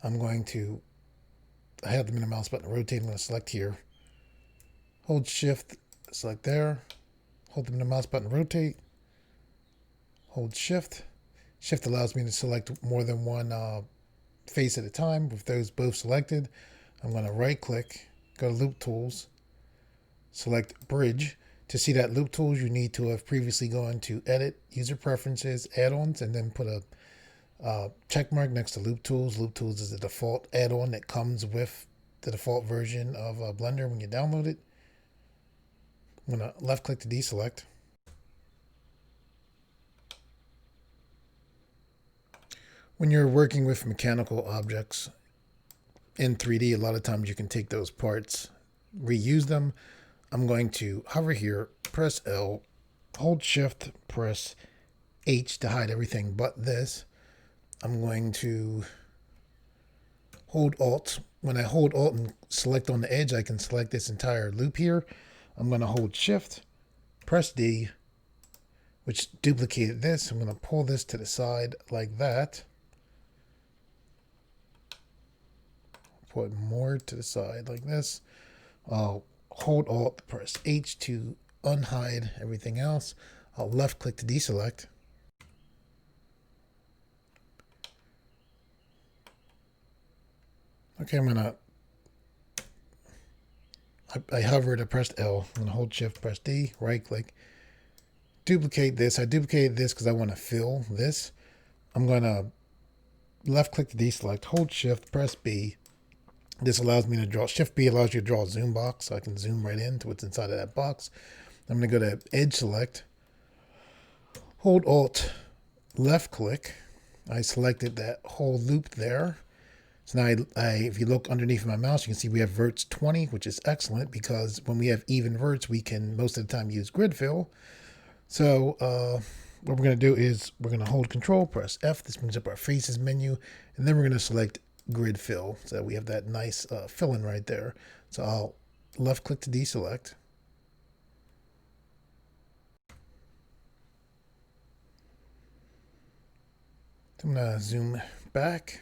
I have the mouse button rotate. I'm going to select here. Hold Shift, select there. Hold the mouse button, rotate. Hold Shift. Shift allows me to select more than one face at a time. With those both selected, I'm going to right click, go to Loop Tools, select Bridge. To see that Loop Tools, you need to have previously gone to Edit, User Preferences, Add-ons, and then put a check mark next to Loop Tools. Loop Tools is the default add-on that comes with the default version of Blender when you download it. I'm going to left click to deselect. When you're working with mechanical objects in 3D, a lot of times you can take those parts, reuse them. I'm going to hover here, press L, hold Shift, press H to hide everything but this. I'm going to hold Alt. When I hold Alt and select on the edge, I can select this entire loop here. I'm going to hold Shift, press D, which duplicated this. I'm going to pull this to the side like that. Put more to the side like this. I'll hold Alt, press H to unhide everything else. I'll left click to deselect. Okay, I hovered, I pressed L. I'm gonna hold Shift, press D, right click, duplicate this. I duplicated this because I want to fill this. I'm gonna left click to deselect, hold Shift, press B. This allows me to draw, Shift B allows you to draw a zoom box, so I can zoom right into what's inside of that box. I'm going to go to Edge Select, hold Alt, left click. I selected that whole loop there. So now if you look underneath my mouse, you can see we have Verts 20, which is excellent because when we have even Verts, we can most of the time use grid fill. So what we're going to do is we're going to hold Control, press F. This brings up our Faces menu, and then we're going to select Grid Fill, so we have that nice fill-in right there. So I'll left click to deselect. I'm gonna zoom back.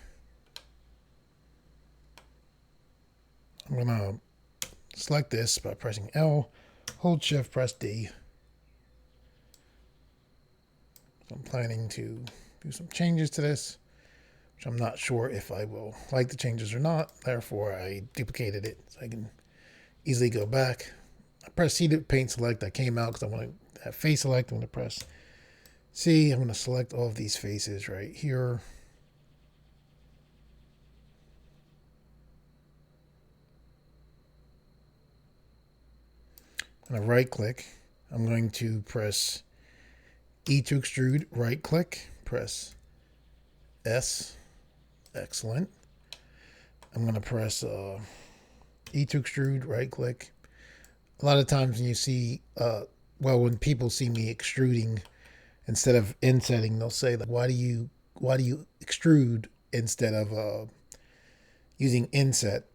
I'm gonna select this by pressing L, hold Shift, press D. I'm planning to do some changes to this, which I'm not sure if I will like the changes or not. Therefore, I duplicated it so I can easily go back. I press C to paint select. I came out because I want to have face select. I'm going to press C. I'm going to select all of these faces right here. I'm going to right click. I'm going to press E to extrude, right click, press S. Excellent. I'm going to press E to extrude, right click. A lot of times when you see, when people see me extruding instead of insetting, they'll say, like, why do you extrude instead of using inset?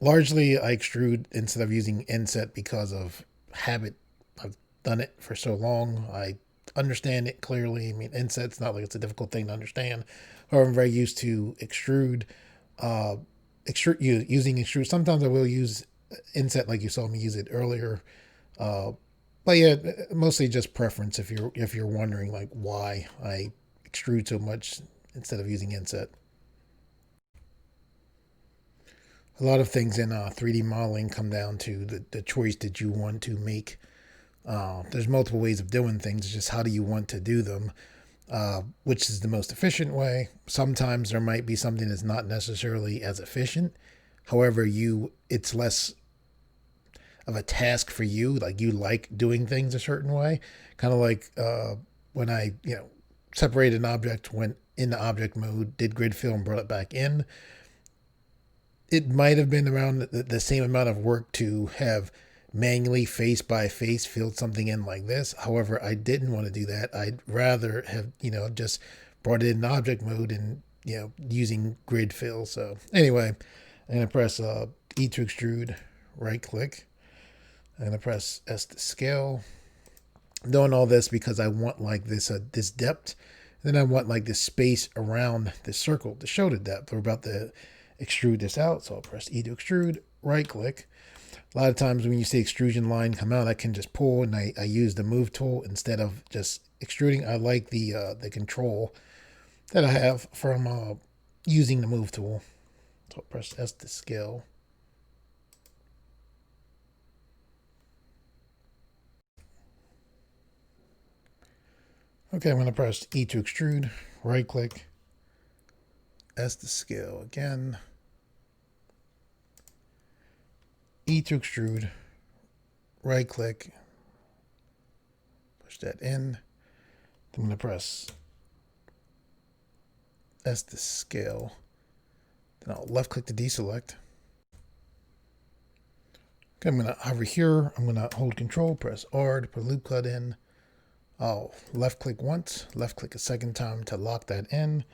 Largely, I extrude instead of using inset because of habit. I've done it for so long. I understand it clearly. I mean, inset's not like it's a difficult thing to understand. However, I'm very used to extrude. Using extrude. Sometimes I will use inset, like you saw me use it earlier. But yeah, mostly just preference. If you're wondering like why I extrude so much instead of using inset. A lot of things in 3D modeling come down to the choice that you want to make. There's multiple ways of doing things. It's just how do you want to do them, which is the most efficient way. Sometimes there might be something that's not necessarily as efficient. However, it's less of a task for you. Like you like doing things a certain way. Kind of like when I separated an object, went into object mode, did grid fill and brought it back in. It might have been around the same amount of work to have manually face by face filled something in like this. However, I didn't want to do that. I'd rather have, just brought it in object mode and, using grid fill. So anyway, I'm going to press E to extrude, right click. I'm going to press S to scale. I'm doing all this because I want like this depth. And then I want like this space around this circle to show the depth. We're about to extrude this out. So I'll press E to extrude, right click. A lot of times when you see extrusion line come out, I can just pull and I use the move tool instead of just extruding. I like the control that I have from using the move tool. So I'll press S to scale. Okay, I'm going to press E to extrude, right click, S to scale again, E to extrude, right click, push that in. I'm going to press S to scale. Then I'll left click to deselect. Okay, I'm going to hover here. I'm going to hold Control, press R to put a loop cut in. I'll left click once, left click a second time to lock that in.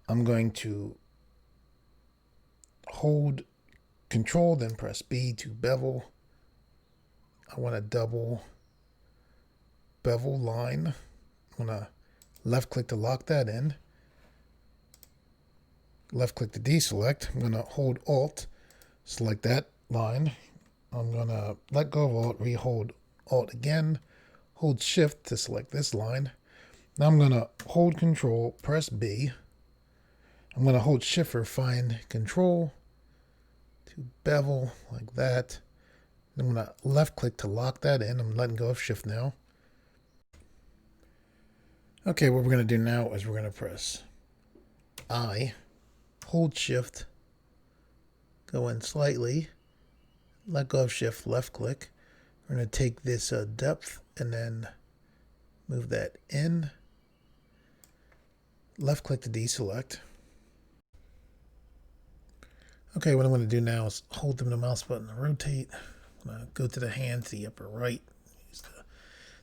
I'm going to hold Control, then press B to bevel. I want a double bevel line. I'm going to left click to lock that in. Left click to deselect. I'm going to hold Alt, select that line. I'm going to let go of Alt, re-hold Alt again. Hold Shift to select this line. Now I'm going to hold Control, press B. I'm going to hold Shift or find Control to bevel like that. I'm going to left click to lock that in. I'm letting go of Shift now. Okay, what we're going to do now is we're going to press I, hold Shift, go in slightly, let go of Shift, left click. We're going to take this depth and then move that in. Left click to deselect. Okay, what I'm going to do now is hold the mouse button and rotate. I'm going to go to the hand to the upper right. Use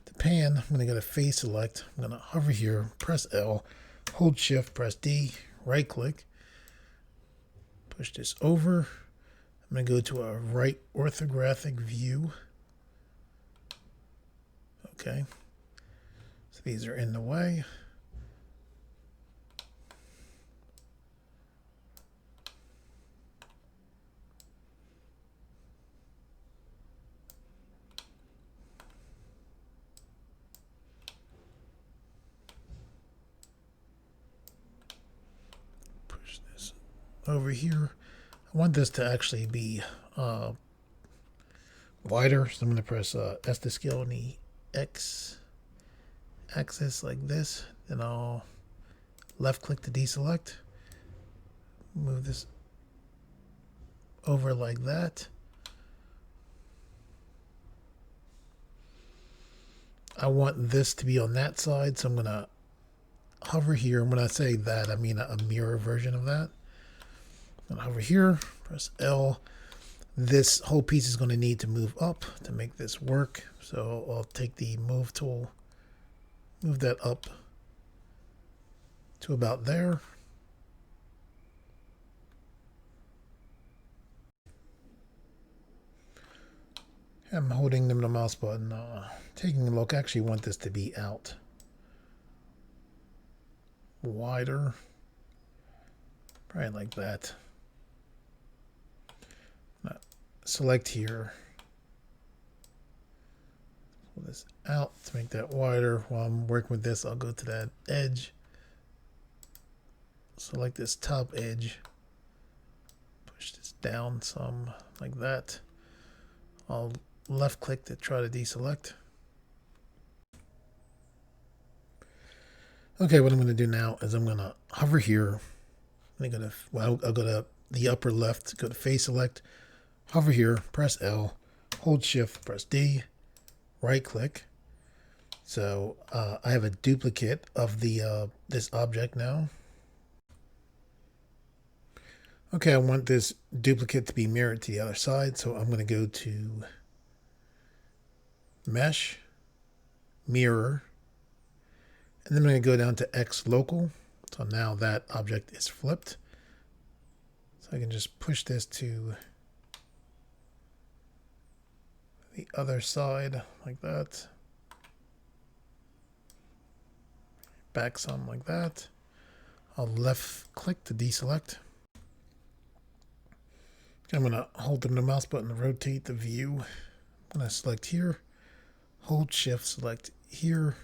the pan. I'm going to go to face select. I'm going to hover here, press L, hold Shift, press D, right click. Push this over. I'm going to go to a right orthographic view. Okay. So these are in the way. over here. I want this to actually be wider, so I'm going to press S to scale on the X axis like this. Then I'll left click to deselect. Move this over like that. I want this to be on that side, so I'm going to hover here. And when I say that, I mean a mirror version of that. I'm going to hover here, press L. This whole piece is going to need to move up to make this work. So I'll take the move tool, move that up to about there. I'm holding them the mouse button, taking a look. I actually want this to be out wider, probably like that. Select here, pull this out to make that wider. While I'm working with this, I'll go to that edge, select this top edge, push this down some like that. I'll left click to try to deselect. Okay, what I'm going to do now is I'm going to hover here. I'm going to, well, I'll go to the upper left, go to face select, hover here, press L, hold shift, press D, right click. So I have a duplicate of the this object now. Okay, I want this duplicate to be mirrored to the other side, so I'm going to go to Mesh, Mirror, and then I'm going to go down to X Local. So now that object is flipped. So I can just push this to the other side like that. Back some like that. I'll left click to deselect. I'm going to hold the mouse button to rotate the view. I'm going to select here. Hold shift, select here.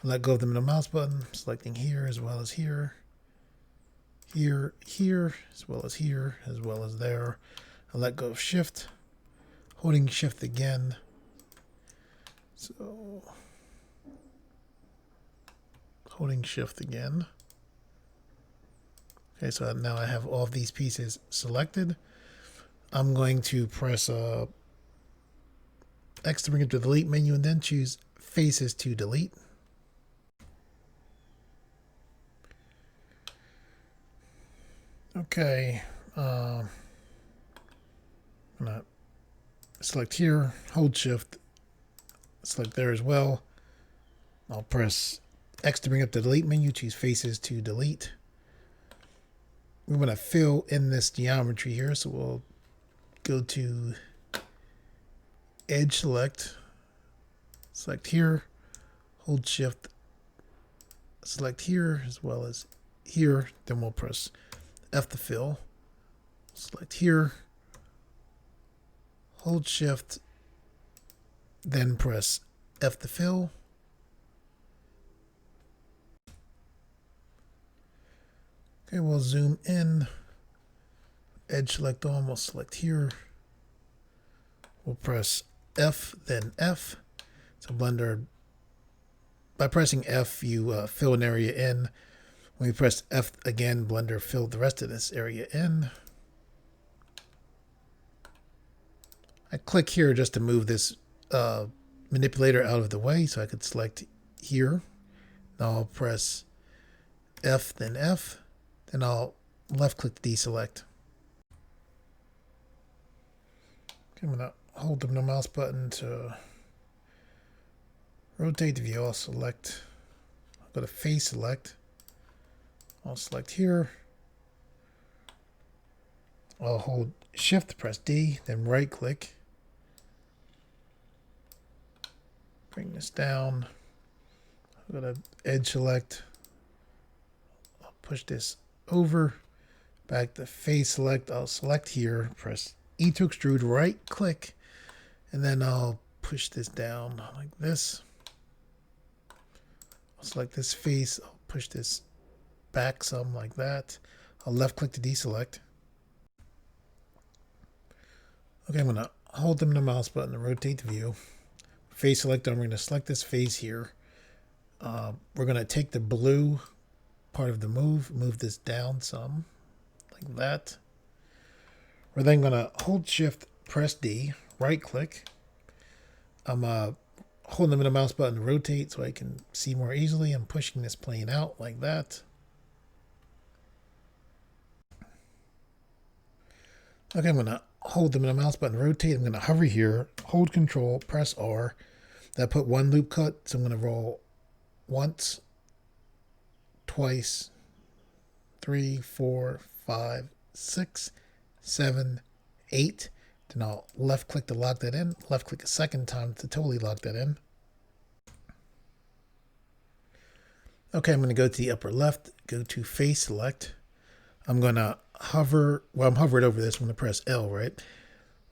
Let go of the mouse button, selecting here as well as here. Here, here, as well as here, as well as there. I'll let go of shift. Holding shift again. So, holding shift again. Okay, so now I have all of these pieces selected. I'm going to press X to bring it to the delete menu and then choose faces to delete. Okay, I'm gonna select here, hold shift, select there as well. I'll press X to bring up the delete menu, choose faces to delete. We want to fill in this geometry here, so we'll go to edge select, select here, hold shift, select here as well as here, then we'll press F to fill, select here, hold shift, then press F to fill. Okay, we'll zoom in, edge select on, we'll select here, we'll press F, then F. So Blender, by pressing F, you fill an area in. When you press F again, Blender filled the rest of this area in. I click here just to move this manipulator out of the way so I could select here. Now I'll press F, then F. Then I'll left click to deselect. Okay, I'm going to hold the mouse button to rotate the view. I'll select, I'll go to face select. I'll select here. I'll hold shift, press D, then right click. Bring this down. I'll go to edge select. I'll push this over. Back to face select. I'll select here, press E to extrude, right click, and then I'll push this down like this. I'll select this face. I'll push this back some like that. I'll left click to deselect. Okay, I'm going to hold them in the mouse button to rotate the view. Face selector, I'm going to select this face here. We're going to take the blue part of the move this down some, like that. We're then going to hold shift, press D, right click. I'm holding them in the mouse button to rotate so I can see more easily. I'm pushing this plane out like that. Okay, I'm going to hold them in the mouse button, rotate. I'm going to hover here, hold Control, press R. That put one loop cut, so I'm going to roll once, twice, 3, 4, 5, 6, 7, 8. Then I'll left click to lock that in, left click a second time to totally lock that in. Okay, I'm going to go to the upper left, go to face select. I'm going to hover, well, I'm hovering over this. I'm going to press L, right?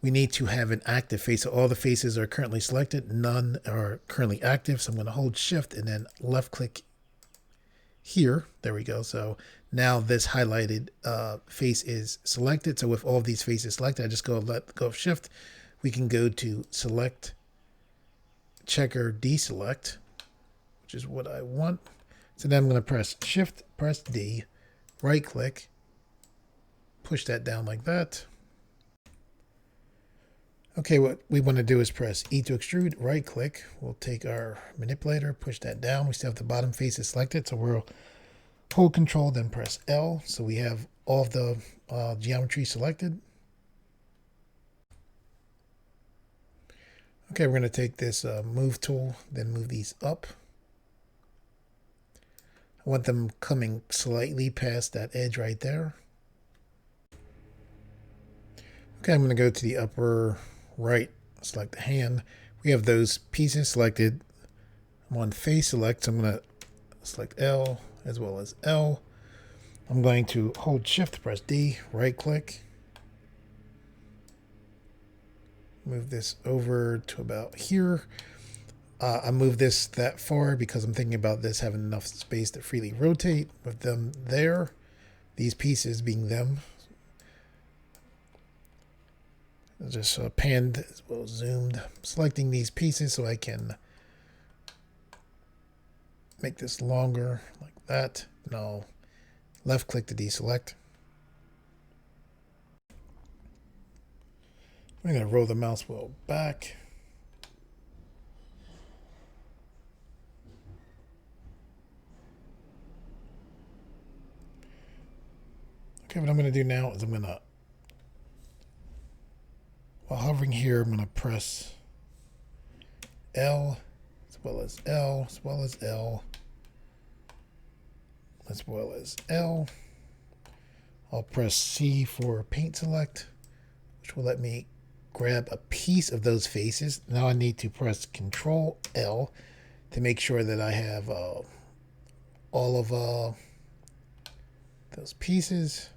We need to have an active face. So all the faces are currently selected. None are currently active. So I'm going to hold shift and then left click here. There we go. So now this highlighted face is selected. So with all of these faces selected, I just let go of shift. We can go to select, checker, deselect, which is what I want. So then I'm going to press shift, press D, right click, push that down like that. Okay, what we want to do is press E to extrude, right click. We'll take our manipulator, push that down. We still have the bottom faces selected, so we'll hold Control, then press L. So we have all of the geometry selected. Okay, we're going to take this move tool, then move these up. I want them coming slightly past that edge right there. Okay, I'm going to go to the upper right, select the hand. We have those pieces selected. I'm on face select, so I'm going to select L as well as L. I'm going to hold shift, press D, right click. Move this over to about here. I move this that far because I'm thinking about this having enough space to freely rotate with them there. These pieces being them. Just panned as well as zoomed. Selecting these pieces so I can make this longer like that. And I'll left click to deselect. I'm going to roll the mouse wheel back. Okay, what I'm going to do now is I'm going to, while hovering here, I'm going to press L as well as L as well as L as well as L. I'll press C for paint select, which will let me grab a piece of those faces. Now I need to press Control L to make sure that I have all of those pieces.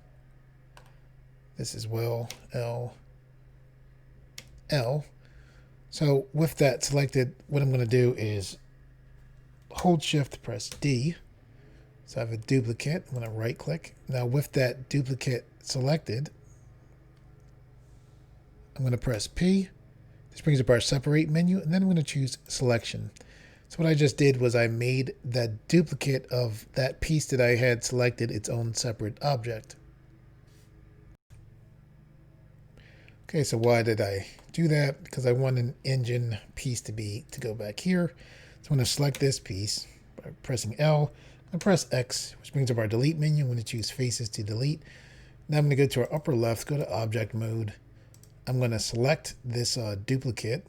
This as well, L, L. So with that selected, what I'm going to do is hold shift, press D. So I have a duplicate. I'm going to right click. Now with that duplicate selected, I'm going to press P. This brings up our separate menu, and then I'm going to choose selection. So what I just did was I made that duplicate of that piece that I had selected its own separate object. Okay, so why did I do that? Because I want an engine piece to go back here. So I'm going to select this piece by pressing L. I'm going to press X, which brings up our delete menu. I'm going to choose faces to delete. Now I'm going to go to our upper left, go to object mode. I'm going to select this duplicate.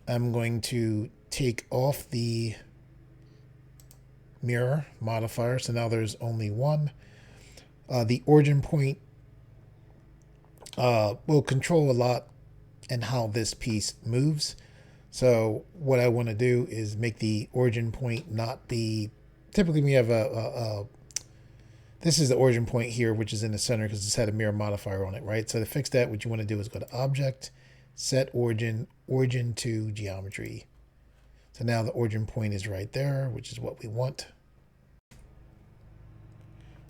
I'm going to take off the mirror modifier. So now there's only one. The origin point will control a lot in how this piece moves. So what I want to do is make the origin point not be, typically we have this is the origin point here, which is in the center because it's had a mirror modifier on it, right? So to fix that, what you want to do is go to Object, Set Origin, Origin to Geometry. So now the origin point is right there, which is what we want.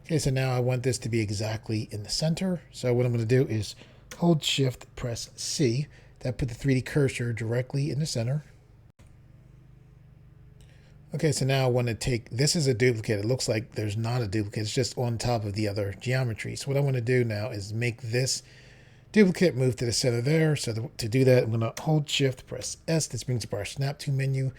Okay, so now I want this to be exactly in the center. So what I'm going to do is hold Shift, press C. That put the 3D cursor directly in the center. Okay, so now I want to take, this is a duplicate. It looks like there's not a duplicate. It's just on top of the other geometry. So what I want to do now is make this duplicate move to the center there. So to do that, I'm going to hold Shift, press S. This brings up our Snap to menu.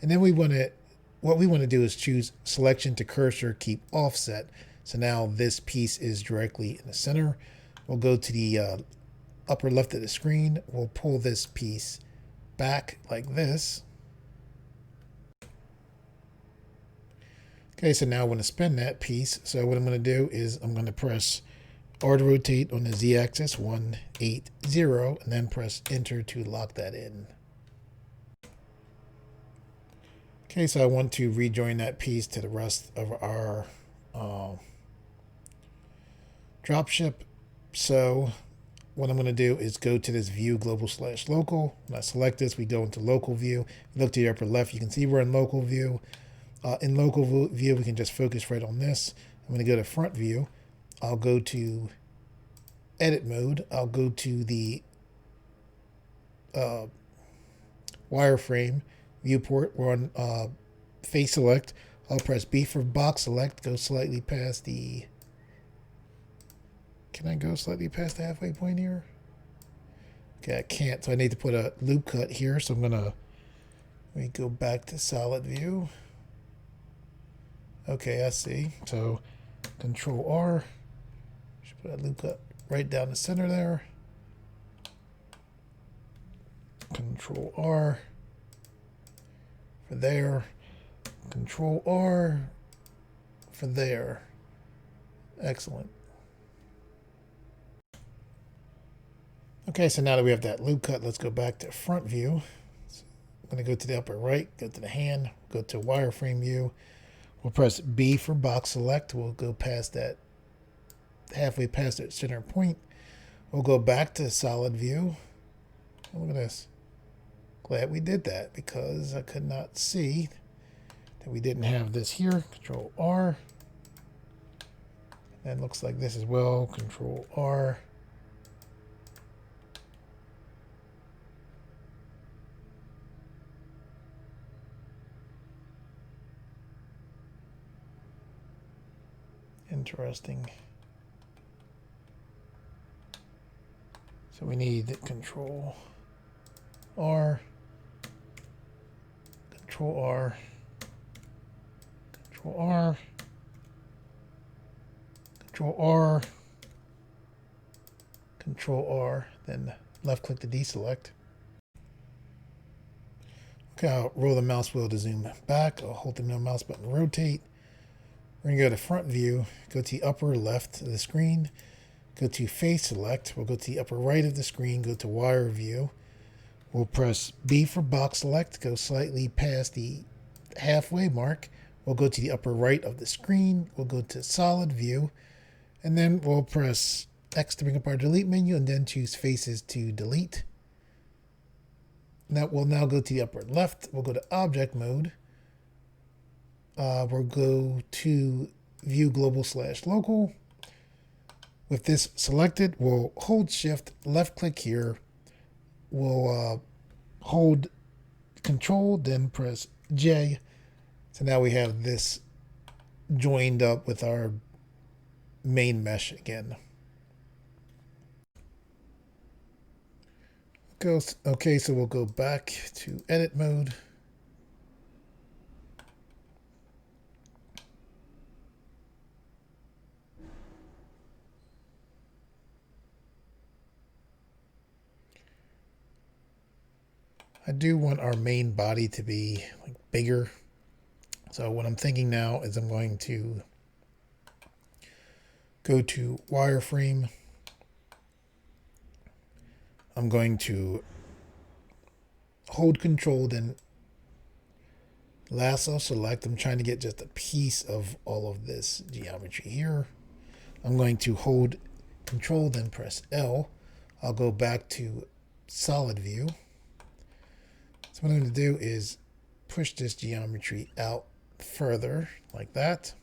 And then what we want to do is choose Selection to Cursor, Keep Offset. So now this piece is directly in the center. We'll go to the upper left of the screen. We'll pull this piece back like this. Okay, so now I want to spin that piece. So what I'm going to do is I'm going to press R to rotate on the Z-axis, 180, and then press Enter to lock that in. Okay, so I want to rejoin that piece to the rest of our Dropship. So what I'm going to do is go to this View Global/Local. When I select this, we go into Local View. Look to the upper left, you can see we're in Local View. In Local View, we can just focus right on this. I'm going to go to Front View. I'll go to Edit Mode. I'll go to the Wireframe viewport. We're on Face Select. I'll press B for Box Select. Go slightly past the... Can I go slightly past the halfway point here? Okay, I can't, so I need to put a loop cut here. So I'm going to... Let me go back to Solid View. Okay, I see. So Ctrl R. Should put a loop cut right down the center there. Ctrl R for there. Ctrl R for there. Excellent. Okay, so now that we have that loop cut, let's go back to front view. So I'm going to go to the upper right, go to the hand, go to wireframe view. We'll press B for box select. We'll go past that, halfway past that center point. We'll go back to solid view. Oh, look at this. Glad we did that because I could not see that we didn't have this here. Control R. And looks like this as well. Control R. Interesting. So we need Control R, Control R, Control R, Control R, Control R, then left click to deselect. Okay, I'll roll the mouse wheel to zoom back. I'll hold the middle mouse button to rotate. We're going to go to front view, go to the upper left of the screen, go to face select. We'll go to the upper right of the screen, go to wire view. We'll press B for box select, go slightly past the halfway mark. We'll go to the upper right of the screen. We'll go to solid view, and then we'll press X to bring up our delete menu and then choose faces to delete. Now we'll now go to the upper left. We'll go to object mode. We'll go to view global/local. With this selected, we'll hold shift, left click here. We'll hold control, then press J. So now we have this joined up with our main mesh again. Okay, so we'll go back to edit mode. I do want our main body to be like bigger. So what I'm thinking now is I'm going to go to wireframe. I'm going to hold control, then lasso select. I'm trying to get just a piece of all of this geometry here. I'm going to hold control, then press L. I'll go back to solid view. So what I'm going to do is push this geometry out further like that.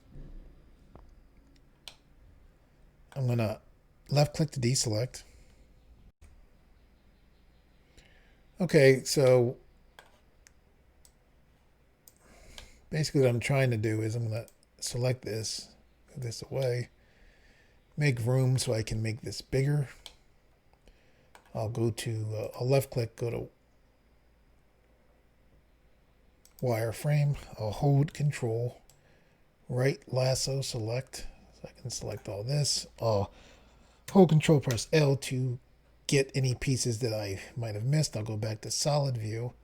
I'm going to left click to deselect. Okay, so basically what I'm trying to do is I'm going to select this, move this away, make room so I can make this bigger. I'll go to a left click, go to wireframe. I'll hold Control, right lasso select, so I can select all this. I'll hold Control, press L to get any pieces that I might have missed. I'll go back to solid view,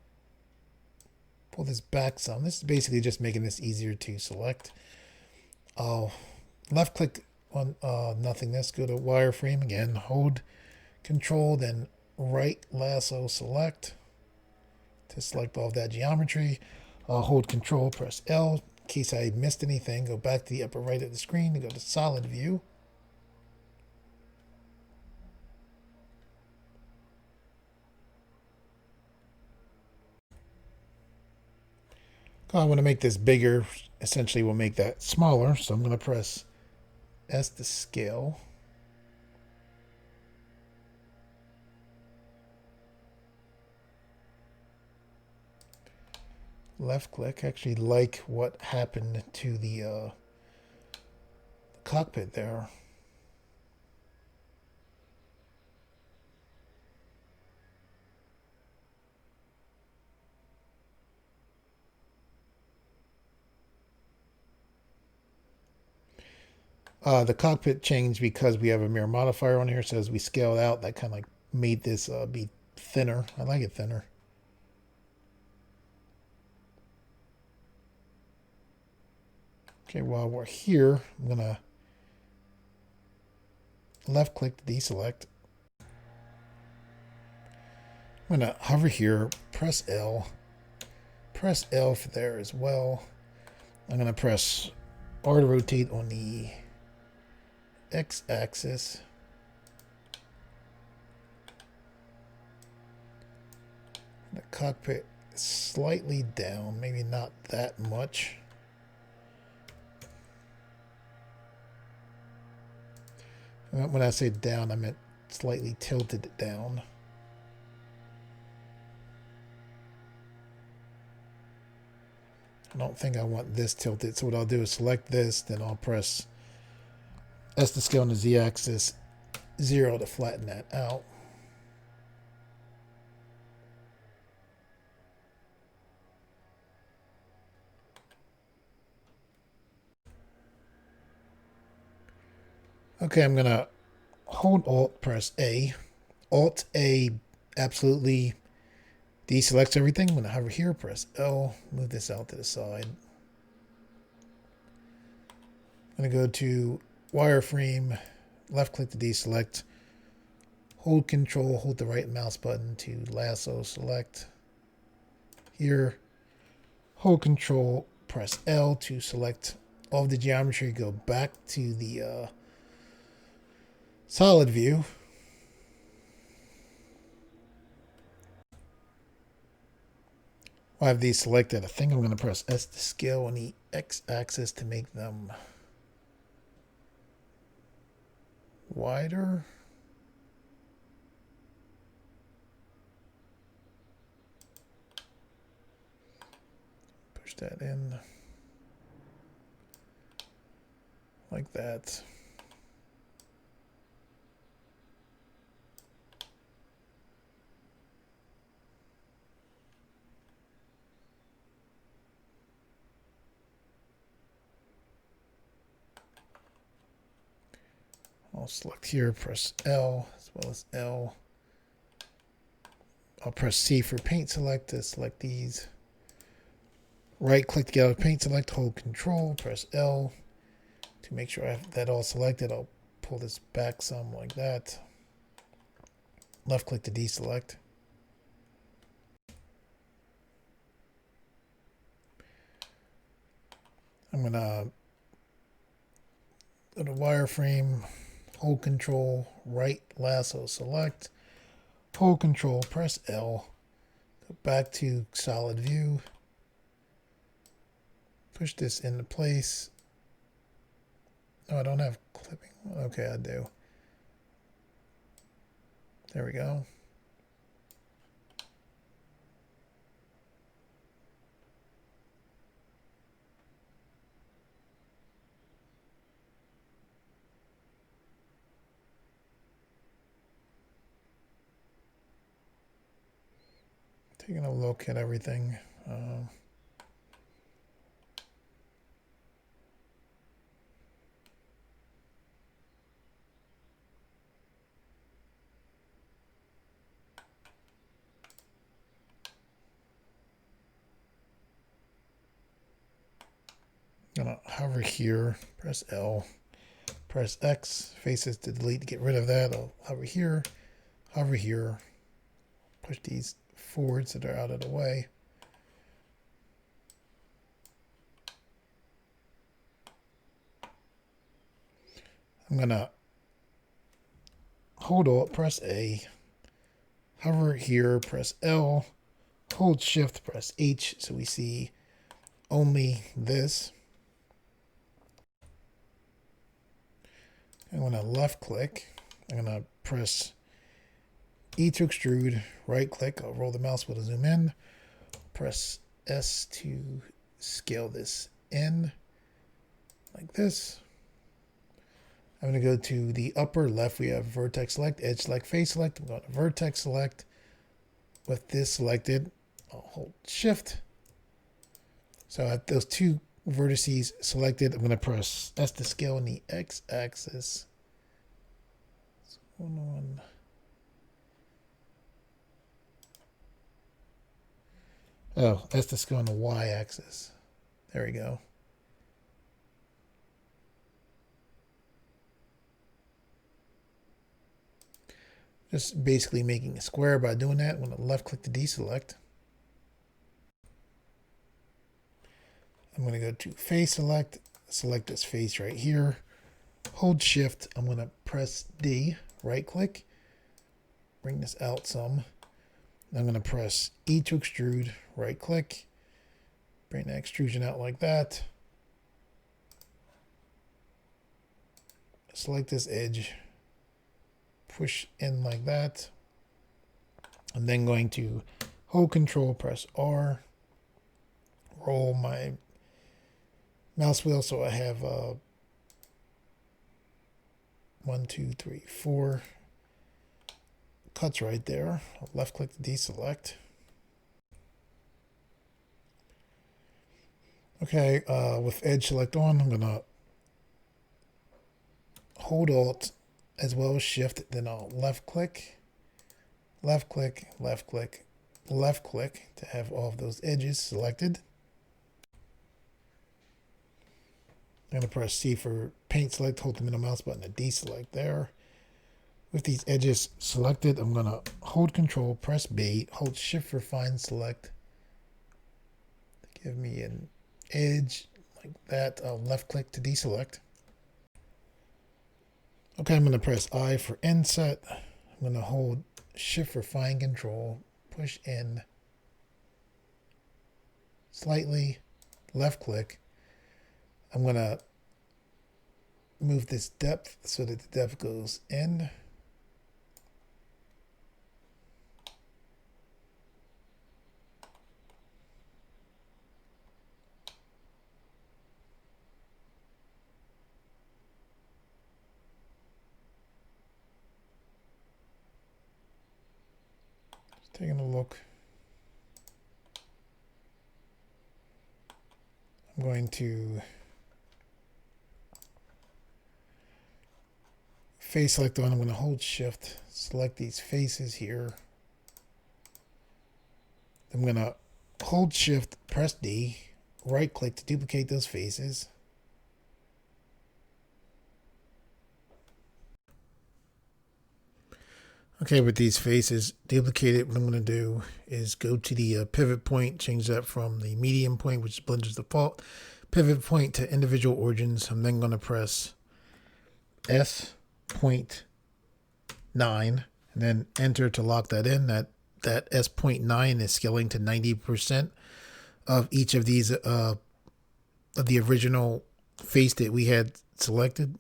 pull this back some. This is basically just making this easier to select. I'll left click on nothingness, go to wireframe again, hold Control, then right lasso select to select all of that geometry. I'll hold Control, press L in case I missed anything. Go back to the upper right of the screen to go to solid view. I want to make this bigger. Essentially, we'll make that smaller. So I'm going to press S to scale. Left click. Actually, like what happened to the cockpit there. The cockpit changed because we have a mirror modifier on here. So as we scale it out, that kind of like made this be thinner. I like it thinner. Okay, while we're here, I'm going to left click to deselect. I'm going to hover here, press L for there as well. I'm going to press R to rotate on the X axis. The cockpit is slightly down, maybe not that much. When I say down, I meant slightly tilted down. I don't think I want this tilted, so what I'll do is select this, then I'll press S to scale on the Z axis, 0 to flatten that out. Okay, I'm going to hold Alt, press A. Alt A absolutely deselects everything. I'm going to hover here, press L, move this out to the side. I'm going to go to wireframe, left click to deselect, hold Control, hold the right mouse button to lasso select. Here, hold Control, press L to select all of the geometry, go back to the solid view. I have these selected. I think I'm going to press S to scale on the X axis to make them wider. Push that in like that. I'll select here, press L as well as L. I'll press C for paint select to select these. Right click to get out of paint select, hold Control, press L to make sure I have that all selected. I'll pull this back some like that. Left click to deselect. I'm going to go to wireframe, hold Control, right lasso select, hold Control, press L, go back to solid view, push this into place. No, I don't have clipping. Okay, I do. There we go. Taking a look at everything. Gonna hover here, press L, press X, faces to delete to get rid of that. I'll hover here, push these forward so they're out of the way. I'm gonna hold Alt, press A, hover here, press L, hold Shift, press H so we see only this. I'm going to left click. I'm going to press E to extrude, right click. I'll roll the mouse wheel to zoom in. Press S to scale this in like this. I'm going to go to the upper left. We have vertex select, edge select, face select. I'm going to vertex select. With this selected, I'll hold Shift. So I have those two vertices selected. I'm going to press S to scale in the X axis. What's going on? Oh, S to scale on the Y axis. There we go. Just basically making a square by doing that. I'm going to left click to deselect. I'm going to go to face select, select this face right here, hold Shift. I'm going to press D, right click, bring this out some. I'm going to press E to extrude, right click, bring the extrusion out like that. Select this edge, push in like that. I'm then going to hold Control, press R, roll my mouse wheel so I have 1, 2, 3, 4 cuts right there. I'll left click to deselect. Okay, with edge select on, I'm gonna hold Alt as well as Shift, then I'll left click, left click, left click, left click to have all of those edges selected. I'm going to press C for paint select, hold the middle mouse button to deselect there. With these edges selected, I'm going to hold Control, press B, hold Shift for fine select. Give me an edge like that. I'll left click to deselect. Okay, I'm going to press I for inset. I'm going to hold Shift for fine control, push in slightly, left click. I'm going to move this depth so that the depth goes in. Just taking a look. I'm going to face select on. I'm going to hold Shift, select these faces here. I'm going to hold Shift, press D, right click to duplicate those faces. Okay, with these faces duplicated, what I'm going to do is go to the pivot point, change that from the medium point, which is Blender's default, pivot point to individual origins. I'm then going to press S.9 and then enter to lock that in. That S.9 is scaling to 90% of each of these of the original face that we had selected.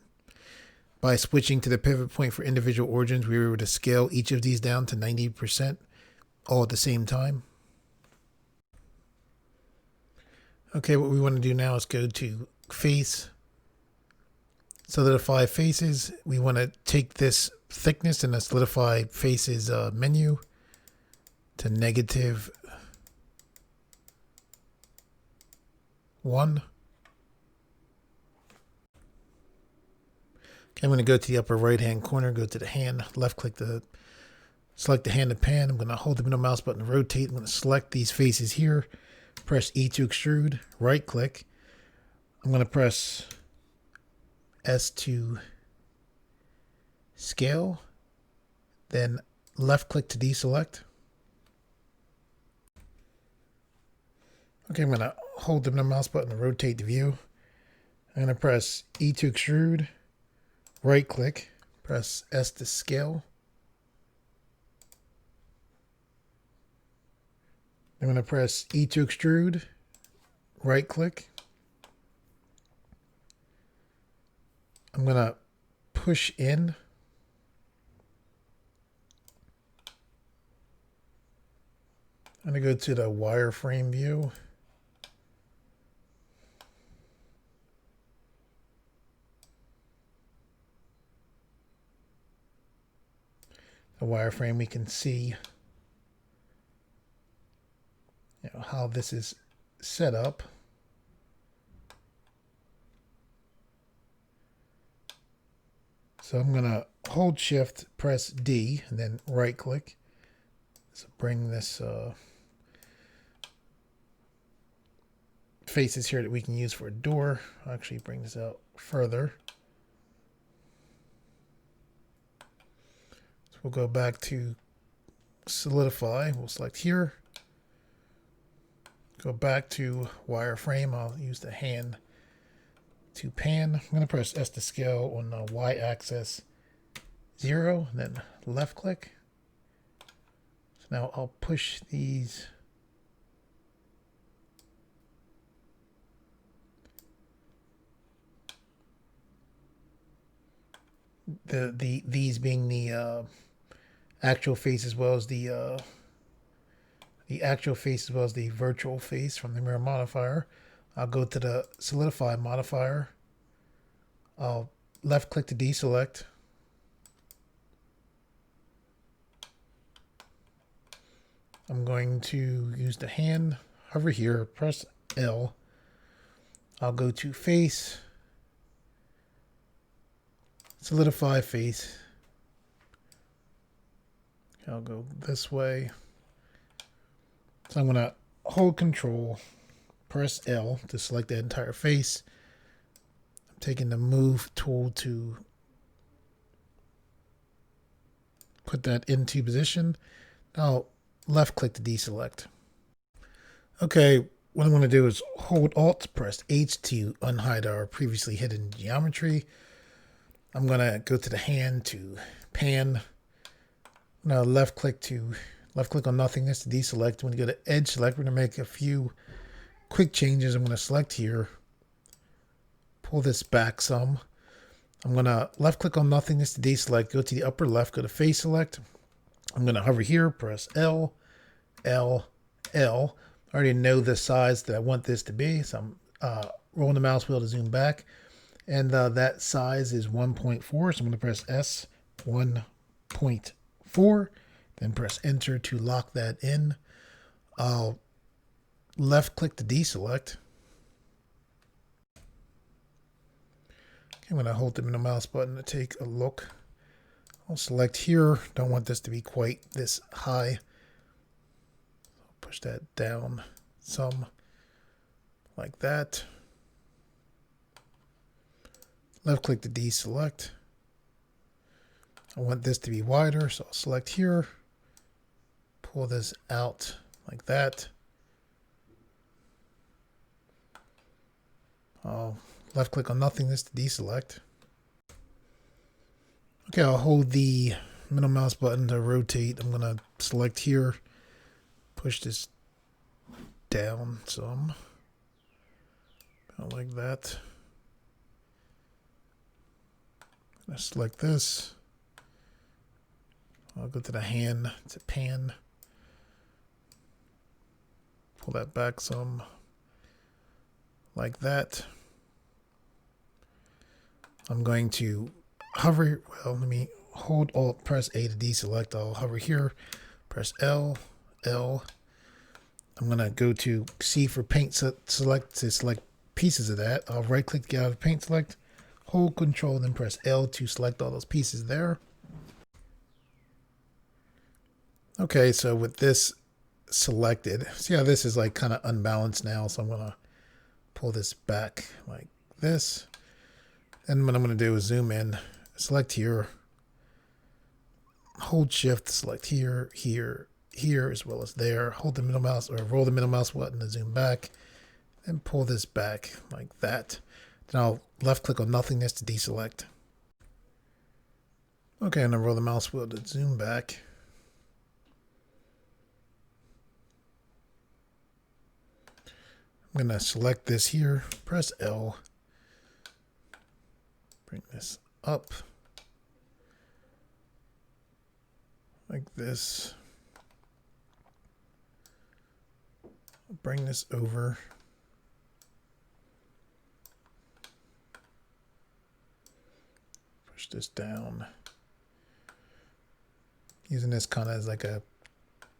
by switching to the pivot point for individual origins, we were able to scale each of these down to 90% all at the same time. Okay, what we want to do now is go to Face, Solidify Faces. We want to take this thickness in the Solidify Faces menu to -1. Okay, I'm going to go to the upper right hand corner, go to the hand, left click to select the hand and pan. I'm going to hold the middle mouse button to rotate. I'm going to select these faces here, press E to extrude, right click. I'm going to press S to scale, then left click to deselect. Okay, I'm going to hold the middle mouse button to rotate the view. I'm going to press E to extrude, right click, press S to scale. I'm going to press E to extrude, right click. I'm going to push in. I'm going to go to the wireframe view. The wireframe, we can see how this is set up. So I'm going to hold shift, press D, and then right click. So bring this faces here that we can use for a door. I'll actually bring this out further. So we'll go back to Solidify. We'll select here. Go back to wireframe. I'll use the hand to pan. I'm going to press S to scale on the Y axis 0, and then left click. So now I'll push these these being the actual face as well as the actual face as well as the virtual face from the mirror modifier. I'll go to the Solidify modifier. I'll left click to deselect. I'm going to use the hand, hover here, press L. I'll go to face, Solidify face. I'll go this way. So I'm going to hold Control, press L to select the entire face. I'm taking the move tool to put that into position. Now left click to deselect. Okay, what I'm going to do is hold Alt, press H to unhide our previously hidden geometry. I'm going to go to the hand to pan. Now left click on Nothingness to deselect. When you go to Edge Select, we're going to make a few quick changes. I'm going to select here, pull this back some. I'm going to left click on Nothingness to deselect, go to the upper left, go to Face Select. I'm going to hover here, press L, L, L. I already know the size that I want this to be, so I'm rolling the mouse wheel to zoom back. And that size is 1.4, so I'm going to press S, 1.4. Then press Enter to lock that in. I'll left click to deselect. Okay, I'm going to hold the middle mouse button to take a look. I'll select here. Don't want this to be quite this high. I'll push that down some like that. Left click to deselect. I want this to be wider, so I'll select here. Pull this out like that. I'll left click on Nothingness to deselect. Okay, I'll hold the middle mouse button to rotate. I'm going to select here, push this down some, about like that. I'm gonna select this. I'll go to the hand to pan. Pull that back some, like that. I'm going to hover, well, let me hold Alt, press A to deselect. I'll hover here, press L, L. I'm going to go to C for paint select to select pieces of that. I'll right click to get out of paint select, hold Control, then press L to select all those pieces there. Okay, so with this selected, see how this is like kind of unbalanced now, so I'm going to pull this back like this. And what I'm going to do is zoom in, select here, hold shift, select here, here, here, as well as there. Hold the middle mouse or roll the middle mouse button to zoom back and pull this back like that. Then I'll left click on Nothingness to deselect. Okay, and then roll the mouse wheel to zoom back. I'm going to select this here, press L, bring this up like this. Bring this over. Push this down. Using this kind of as like a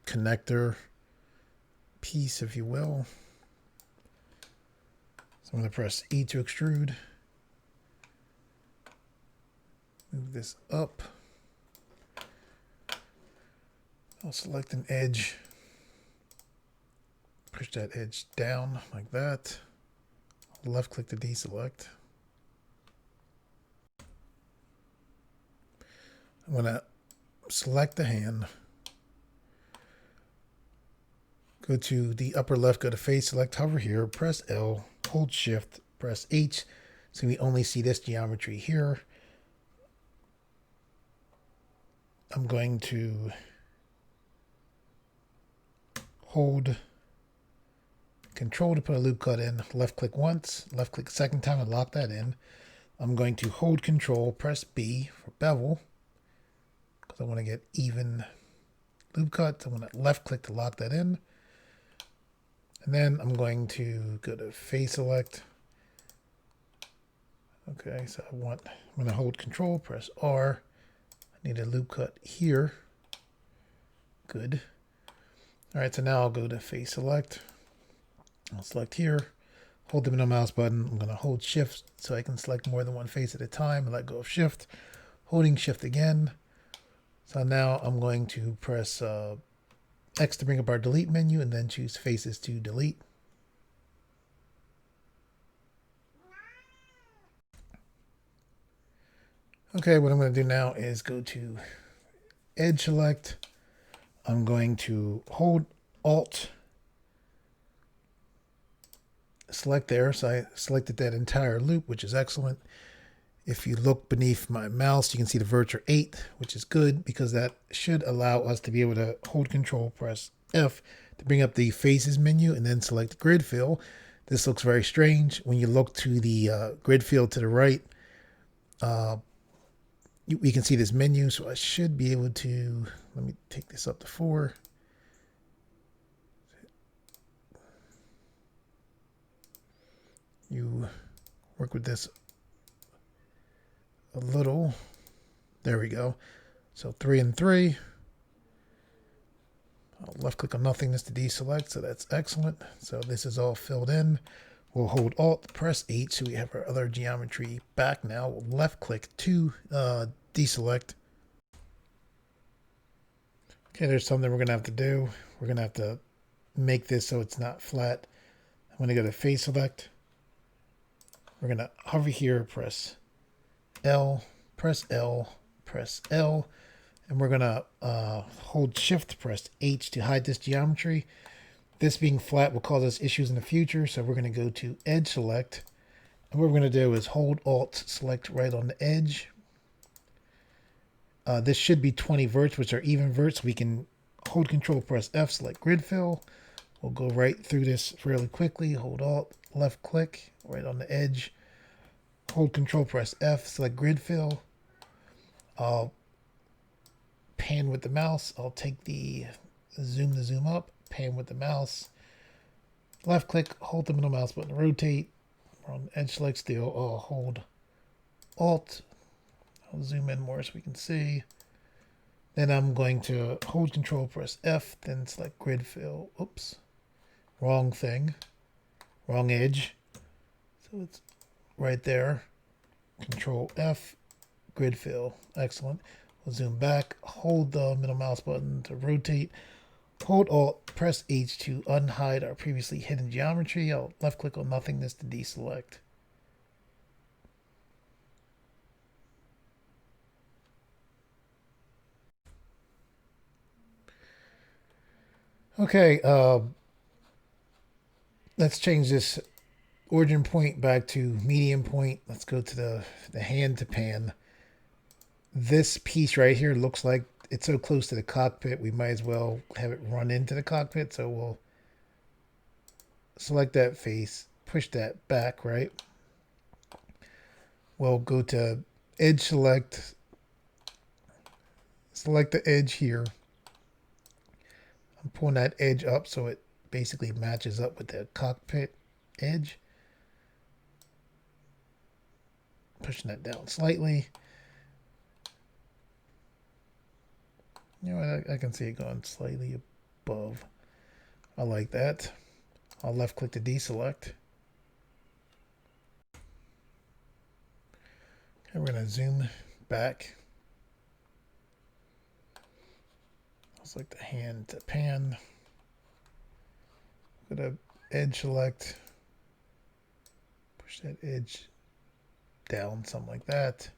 connector piece, if you will. So I'm going to press E to extrude. Move this up. I'll select an edge. Push that edge down like that. Left click to deselect. I'm going to select the hand. Go to the upper left, go to face select, hover here, press L, hold shift, press H. So we only see this geometry here. I'm going to hold Control to put a loop cut in, left click once, left click second time to lock that in. I'm going to hold Control, press B for bevel, because I want to get even loop cuts. I'm going to left click to lock that in. And then I'm going to go to face select. Okay, so I'm going to hold Control, press R. I need a loop cut here. Good. All right, so now I'll go to face select. I'll select here, hold the middle mouse button. I'm going to hold shift so I can select more than one face at a time and let go of shift. Holding shift again. So now I'm going to press X to bring up our delete menu and then choose faces to delete. Okay, what I'm going to do now is go to edge select. I'm going to hold Alt, select there. So I selected that entire loop, which is excellent. If you look beneath my mouse, you can see the Verts are 8, which is good because that should allow us to be able to hold Control, press F to bring up the Faces menu and then select Grid Fill. This looks very strange. When you look to the grid fill to the right, we can see this menu. So I should be able to, let me take this up to 4. You work with this a little. There we go. So 3 and 3. I'll left click on Nothingness to deselect. So that's excellent. So this is all filled in. We'll hold Alt, press H. So we have our other geometry back now. We'll left click to deselect. Okay, there's something we're going to have to do. We're going to have to make this so it's not flat. I'm going to go to face select. We're going to hover here, press L, press L, press L, and we're going to hold shift, press H to hide this geometry. This being flat will cause us issues in the future, so we're going to go to edge select. And what we're going to do is hold Alt, select right on the edge. This should be 20 verts, which are even verts. We can hold Control, press F, select grid fill. We'll go right through this fairly quickly. Hold Alt, left click right on the edge. Hold Control, press F, select grid fill. I'll pan with the mouse. I'll take the zoom up, pan with the mouse. Left click, hold the middle mouse button to rotate. We're on edge select still. I'll hold Alt. I'll zoom in more so we can see. Then I'm going to hold Control, press F, then select grid fill. Oops. Wrong thing. Wrong edge. So it's right there. Control F, grid fill. Excellent. We'll zoom back, hold the middle mouse button to rotate. Hold Alt, press H to unhide our previously hidden geometry. I'll left click on Nothingness to deselect. Okay, let's change this origin point back to medium point. Let's go to the hand to pan. This piece right here looks like it's so close to the cockpit, we might as well have it run into the cockpit. So we'll select that face, push that back, right? We'll go to edge select, select the edge here. I'm pulling that edge up so it basically matches up with the cockpit edge. Pushing that down slightly. You know, I can see it going slightly above. I like that. I'll left click to deselect. Okay, we're going to zoom back. I'll select the hand to pan. Go to edge select. Push that edge down, something like that.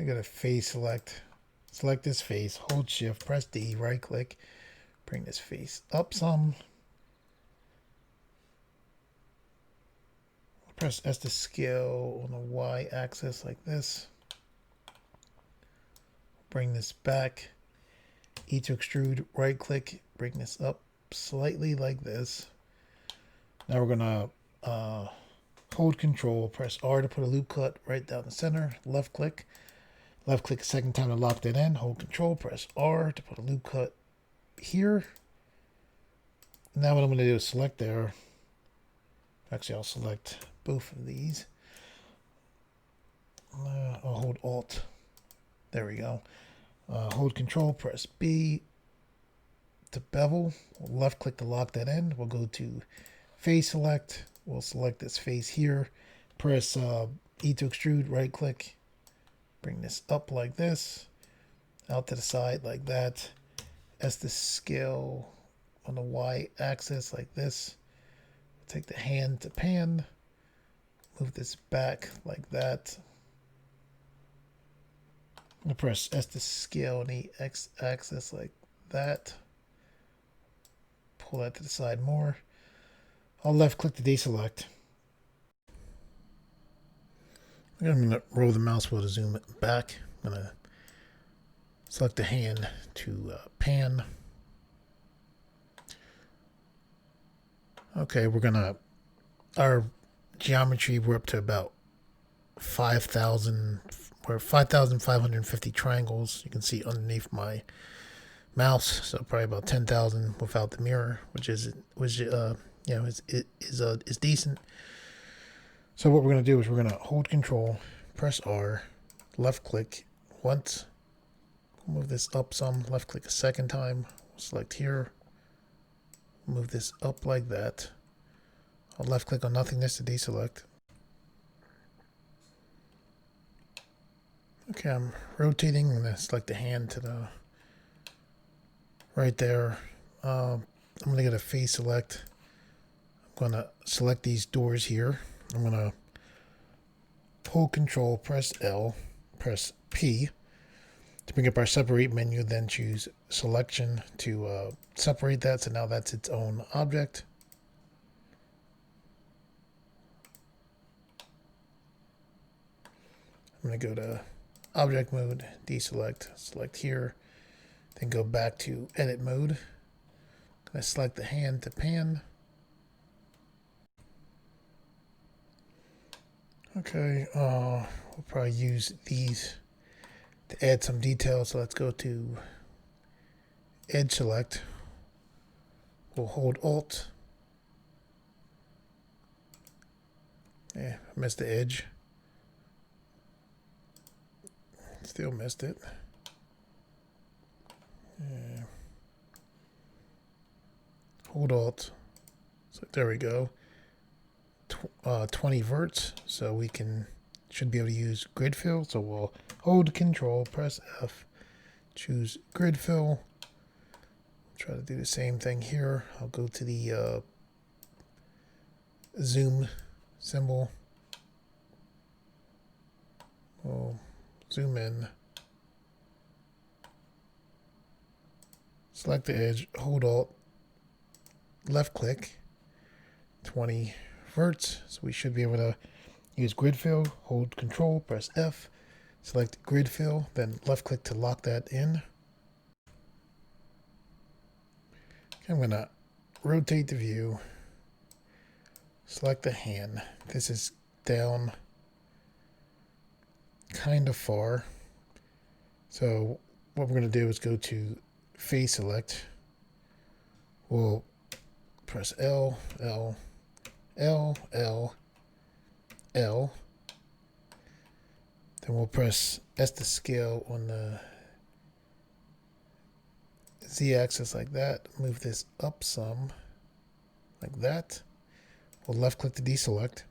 I'm going to go to face select. Select this face, hold shift, press D, right click, bring this face up some. Press S to scale on the Y axis like this. Bring this back. E to extrude, right click, bring this up slightly like this. Now we're going to hold Control, press R to put a loop cut right down the center, left click a second time to lock that in, hold Control, press R to put a loop cut here. Now what I'm going to do is select there. Actually, I'll select both of these. I'll hold Alt. There we go. Hold Control, press B to bevel. We'll left click to lock that in. We'll go to face select. We'll select this face here. Press E to extrude, right click. Bring this up like this. Out to the side like that. S to scale on the Y axis like this. Take the hand to pan. Move this back like that. I'm going to press S to scale on the X axis like that. Pull that to the side more. I'll left click to deselect. I'm going to roll the mouse wheel to zoom it back. I'm going to select the hand to pan. Okay, we're going to, our geometry, we're up to about 5,000, we're 5,550 triangles. You can see underneath my mouse, so probably about 10,000 without the mirror, which is decent. So what we're going to do is we're going to hold Control, press R, left click once, move this up some, left click a second time, select here, move this up like that. I'll left click on Nothingness to deselect. Okay, I'm rotating. I'm going to select the hand to the right there. I'm going to go to face select. I'm going to select these doors here. I'm going to hold Control, press L, press P to bring up our separate menu, then choose selection to separate that. So now that's its own object. I'm going to go to object mode, deselect, select here, then go back to edit mode. I'm going to select the hand to pan. Okay, we'll probably use these to add some detail. So let's go to Edge Select. We'll hold Alt. Yeah, I missed the edge. Still missed it. Yeah. Hold Alt. So there we go. 20 verts, so we should be able to use grid fill. So we'll hold Control, press F, choose grid fill. Try to do the same thing here. I'll go to the zoom symbol. We'll zoom in. Select the edge, hold Alt, left click, 20 verts. So we should be able to use grid fill, hold Control, press F, select grid fill, then left click to lock that in. Okay, I'm going to rotate the view, select the hand. This is down kind of far. So what we're going to do is go to Face Select. We'll press L, L, L, L, L. Then we'll press S to scale on the Z-axis like that. Move this up some, like that. We'll left click to deselect.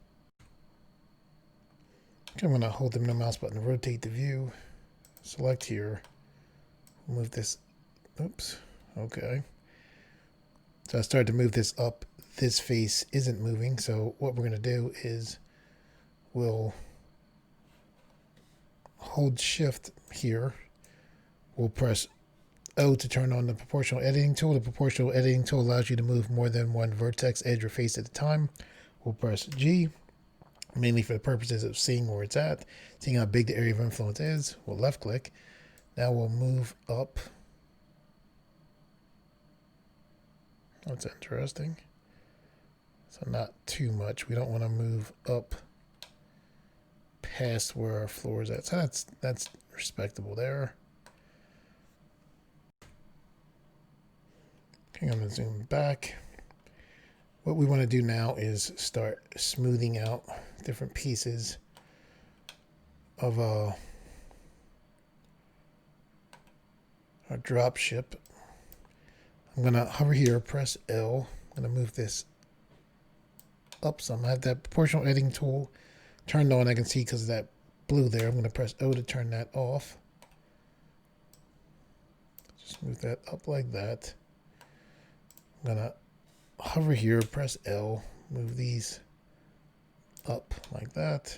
Okay, I'm going to hold the middle mouse button to rotate the view. Select here. Move this. Oops. Okay. So I started to move this up. This face isn't moving. So what we're going to do is we'll hold Shift here. We'll press O to turn on the proportional editing tool. The proportional editing tool allows you to move more than one vertex, edge, or face at a time. We'll press G, mainly for the purposes of seeing where it's at, seeing how big the area of influence is. We'll left click. Now we'll move up. That's interesting. So not too much. We don't want to move up past where our floor is at. So that's respectable there. Okay, I'm going to zoom back. What we want to do now is start smoothing out different pieces of our dropship. I'm going to hover here, press L. I'm going to move this up some. I have that proportional editing tool turned on. I can see because of that blue there. I'm going to press O to turn that off. Just move that up like that. I'm going to hover here, press L, move these up like that.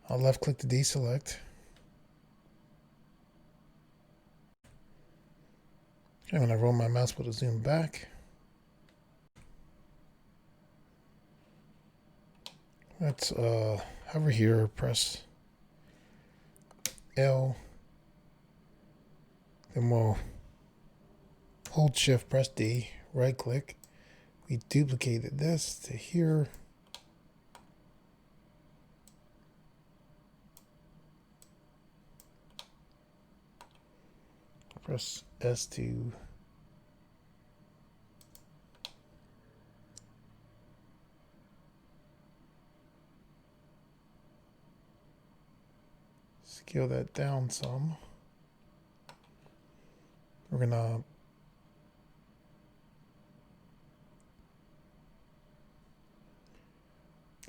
I'll left click to deselect. I'm going to roll my mouse wheel to zoom back. Let's hover here, press L. Then we'll hold Shift, press D, right click. We duplicated this to here. Press S to scale that down some. We're gonna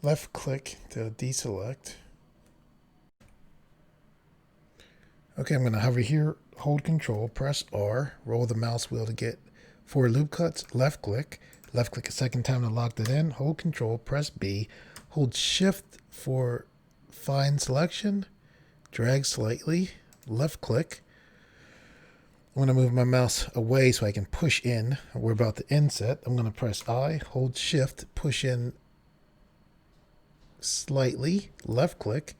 left click to deselect. Okay, I'm gonna hover here, hold Control, press R, roll the mouse wheel to get 4 loop cuts, left click a second time to lock that in, hold Control, press B, hold Shift for fine selection, drag slightly, left click. I'm going to move my mouse away so I can push in. We're about to inset. I'm going to press I, hold Shift, push in slightly, left click,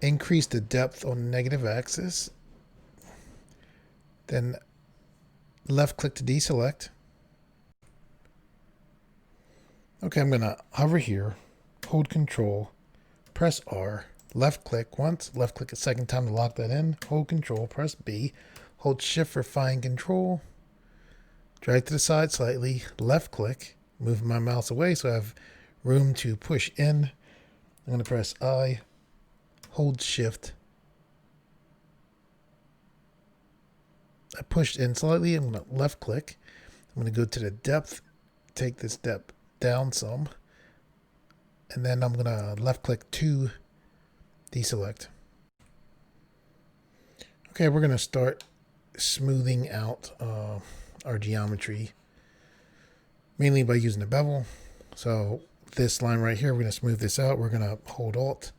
increase the depth on the negative axis, then left click to deselect. Okay, I'm gonna hover here, hold Control, press R, left click once, left click a second time to lock that in, hold Control, press B, hold Shift for Fine Control, drag to the side slightly, left click, move my mouse away so I have room to push in. I'm gonna press I, hold Shift. I pushed in slightly, I'm gonna left click. I'm gonna go to the depth, take this depth down some, and then I'm gonna left click to deselect. Okay, we're gonna start smoothing out our geometry, mainly by using the bevel. So this line right here, we're gonna smooth this out. We're gonna hold Alt,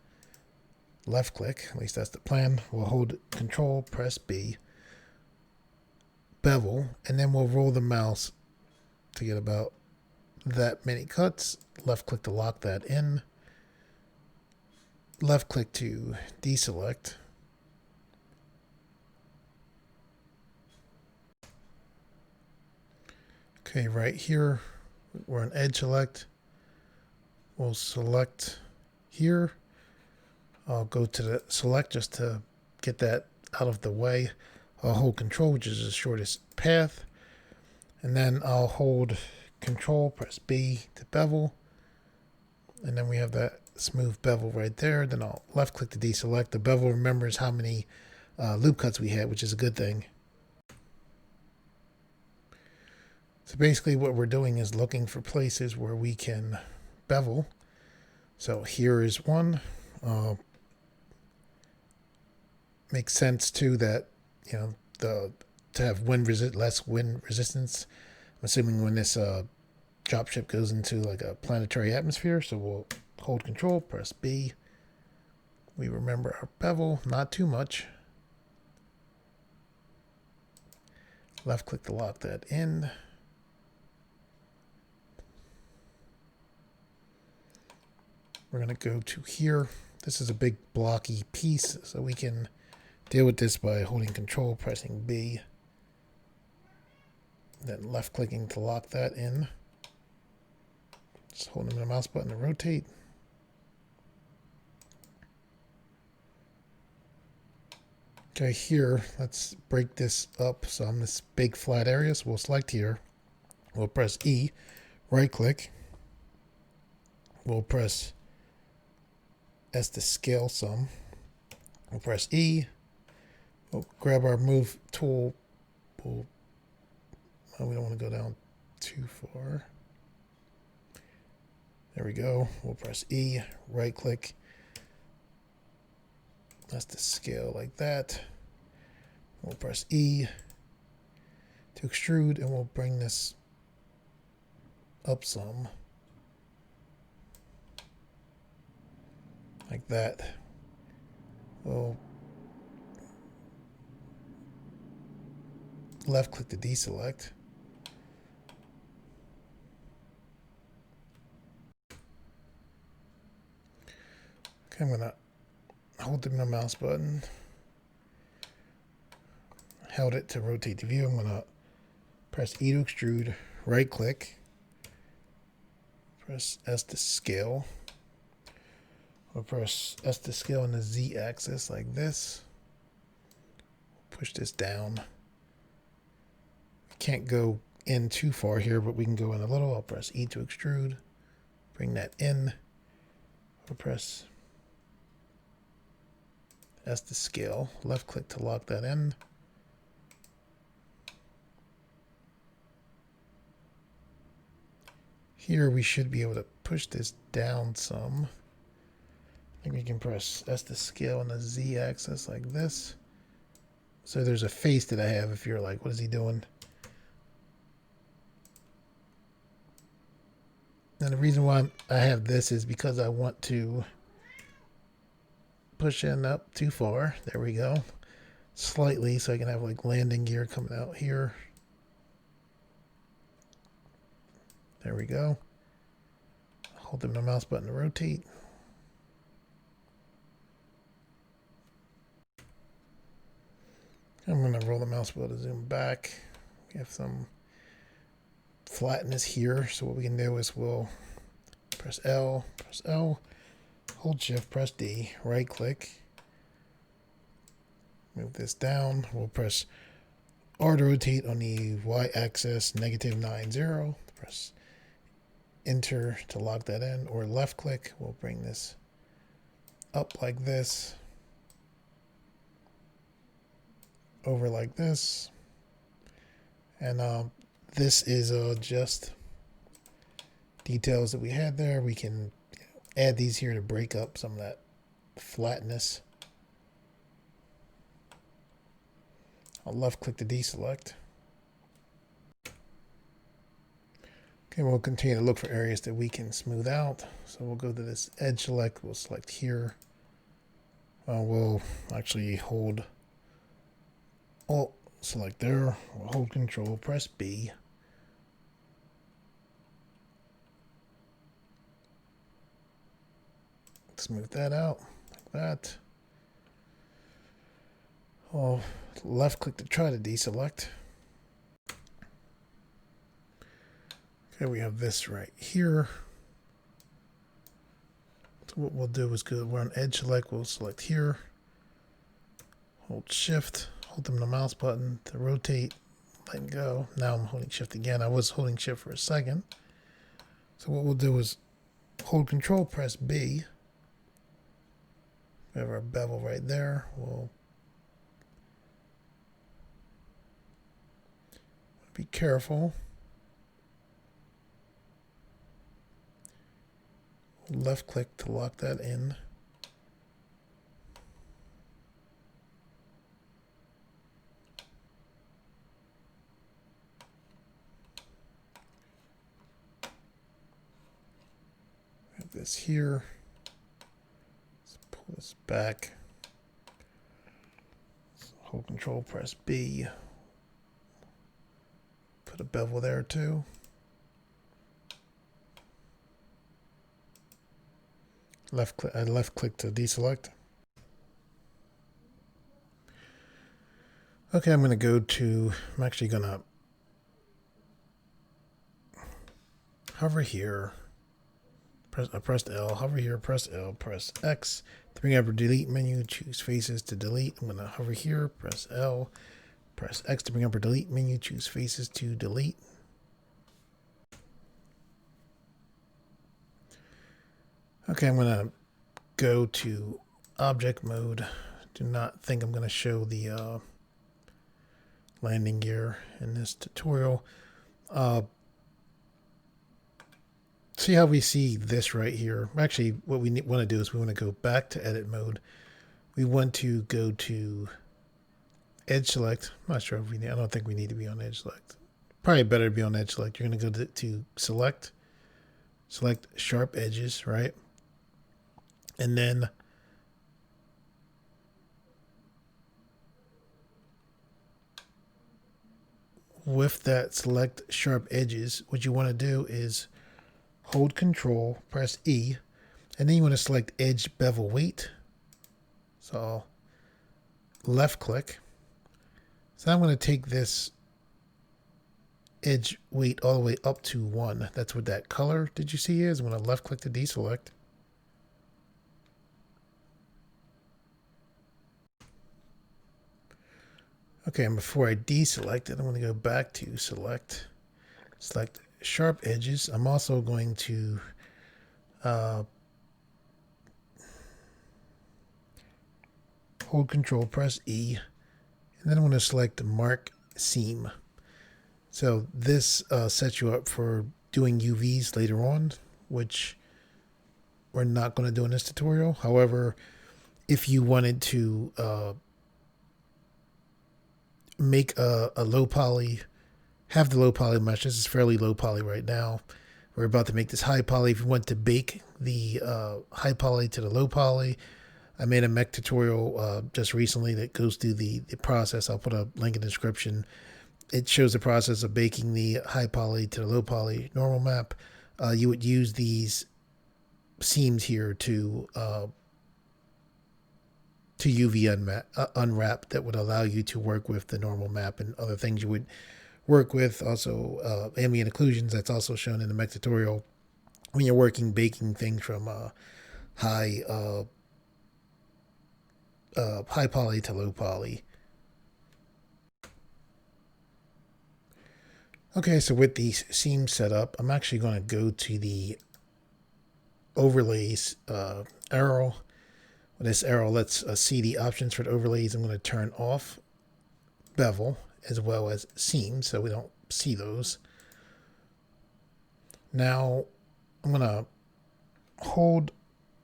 left click, at least that's the plan. We'll hold Control, press B, bevel, and then we'll roll the mouse to get about that many cuts. Left click to lock that in. Left click to deselect. Okay, right here, we're on edge select. We'll select here. I'll go to the select just to get that out of the way. I'll hold Control, which is the shortest path. And then I'll hold Control, press B to bevel. And then we have that smooth bevel right there. Then I'll left click to deselect. The bevel remembers how many loop cuts we had, which is a good thing. So basically what we're doing is looking for places where we can bevel. So here is one. Makes sense too that, you know, to have less wind resistance. I'm assuming when this dropship goes into like a planetary atmosphere. So we'll hold Control, press B. We remember our bevel, not too much. Left click to lock that in. We're going to go to here. This is a big blocky piece, so we can deal with this by holding Control, pressing B. Then left clicking to lock that in. Just holding the mouse button to rotate. Okay, here, let's break this up. So I'm this big flat area, so we'll select here. We'll press E, right click. We'll press S to scale some. We'll press E. We'll grab our move tool. We don't want to go down too far. There we go. We'll press E, right click. That's to scale like that. We'll press E to extrude, and we'll bring this up some. Like that. We'll left click to deselect. Okay, I'm gonna hold the mouse button, held it to rotate the view. I'm gonna press E to extrude, right click, press S to scale. We'll press S to scale on the Z axis like this. Push this down. Can't go in too far here, but we can go in a little. I'll press E to extrude, bring that in. I'll press S to scale, left click to lock that in. Here we should be able to push this down some. I think we can press S to scale on the Z axis like this. So there's a face that I have if you're like, what is he doing? And the reason why I have this is because I want to push in up too far. There we go. Slightly, so I can have like landing gear coming out here. There we go. Hold the mouse button to rotate. I'm going to roll the mouse wheel to zoom back. We have some flatness here. So what we can do is we'll press L, hold shift, press D, right click, move this down. We'll press R to rotate on the Y axis, -90. Press enter to lock that in, or left click. We'll bring this up like this, over like this, and this is just details that we had there. We can add these here to break up some of that flatness. I'll left click to deselect. Okay, we'll continue to look for areas that we can smooth out. So we'll go to this edge select, we'll select here. We'll actually hold Alt, select there, we'll hold Control, press B. Smooth that out, like that. I'll left click to try to deselect. Okay, we have this right here. So what we'll do is we're on edge select, we'll select here. Hold shift, hold them the mouse button to rotate, let go. Now I'm holding shift again. I was holding shift for a second. So what we'll do is hold Control, press B. We have our bevel right there. We'll be careful. Left click to lock that in. Have this here. Let's pull this back. Hold Control, press B. Put a bevel there too. Left click to deselect. Okay, I'm actually going to hover here. I pressed L, hover here, press L, press X. To bring up a delete menu, choose faces to delete. I'm going to hover here, press L, press X to bring up a delete menu, choose faces to delete. Okay, I'm going to go to object mode. Do not think I'm going to show the landing gear in this tutorial. See how we see this right here? Actually, what we want to do is we want to go back to edit mode. We want to go to edge select. I'm not sure if I don't think we need to be on edge select. Probably better to be on edge select. You're going to go to select sharp edges, right? And then with that select sharp edges, what you want to do is hold Control, press E, and then you want to select edge bevel weight. So I'll left click. So I'm going to take this edge weight all the way up to 1. That's what that color, did you see, is? I'm going to left click to deselect. Okay, and before I deselect it, I'm going to go back to select sharp edges. I'm also going to hold Control, press E, and then I'm going to select mark seam. So this sets you up for doing UVs later on, which we're not going to do in this tutorial. However, if you wanted to make a low poly, have the low poly mesh. This is fairly low poly right now. We're about to make this high poly. If you want to bake the high poly to the low poly, I made a mech tutorial just recently that goes through the process. I'll put a link in the description. It shows the process of baking the high poly to the low poly normal map. You would use these seams here to UV unwrap that would allow you to work with the normal map and other things you would work with. Also ambient occlusions, that's also shown in the mech tutorial. when you're working, baking things from high high poly to low poly. Okay, so with these seams set up, I'm actually going to go to the overlays arrow. This arrow lets us see the options for the overlays. I'm going to turn off bevel as well as seams so we don't see those. Now I'm going to hold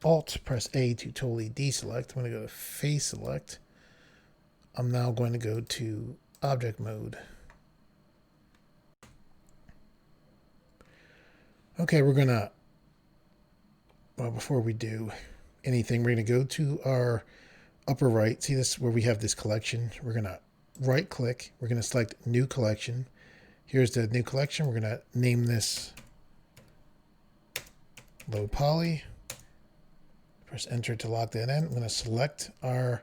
Alt, press A to totally deselect. I'm going to go to face select. I'm now going to go to object mode. Okay, we're going to, well, before we do anything, we're going to go to our upper right. See this where we have this collection? We're going to right click. We're going to select new collection. Here's the new collection. We're going to name this low poly. Press enter to lock that in. I'm going to select our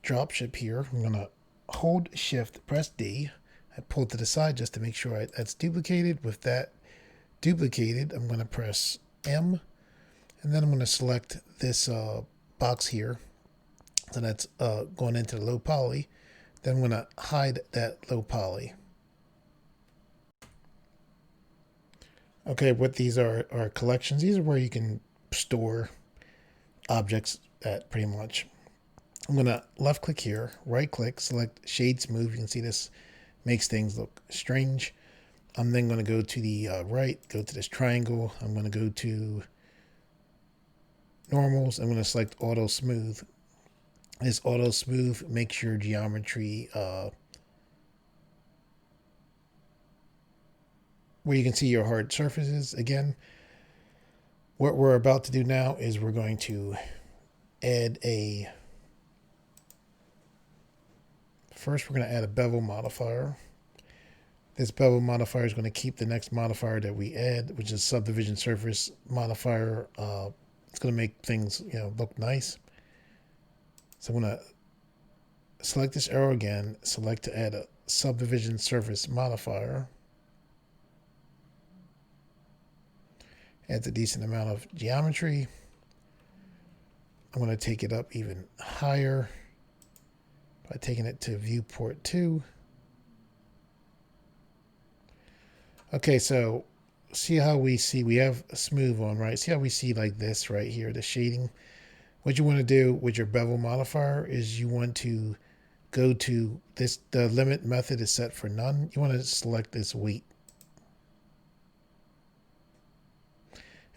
dropship here. I'm going to hold shift, press D. I pull it to the side just to make sure that's duplicated. With that duplicated, I'm going to press M, and then I'm going to select this box here. So that's going into the low poly. Then I'm going to hide that low poly. Okay, what these are collections. These are where you can store objects at pretty much. I'm going to left click here, right click, select shade smooth. You can see this makes things look strange. I'm then going to go to the right, go to this triangle. I'm going to go to normals. I'm going to select auto smooth. This auto smooth makes your geometry where you can see your hard surfaces. Again, what we're about to do now is we're going to add first we're going to add a bevel modifier. This bevel modifier is going to keep the next modifier that we add, which is subdivision surface modifier. It's going to make things, look nice. So I'm going to select this arrow again, select to add a subdivision surface modifier. Adds a decent amount of geometry. I'm going to take it up even higher by taking it to viewport 2. Okay, so see how we have a smooth on, right? See how we see like this right here, the shading. What you want to do with your bevel modifier is you want to go to this, the limit method is set for none. You want to select this weight.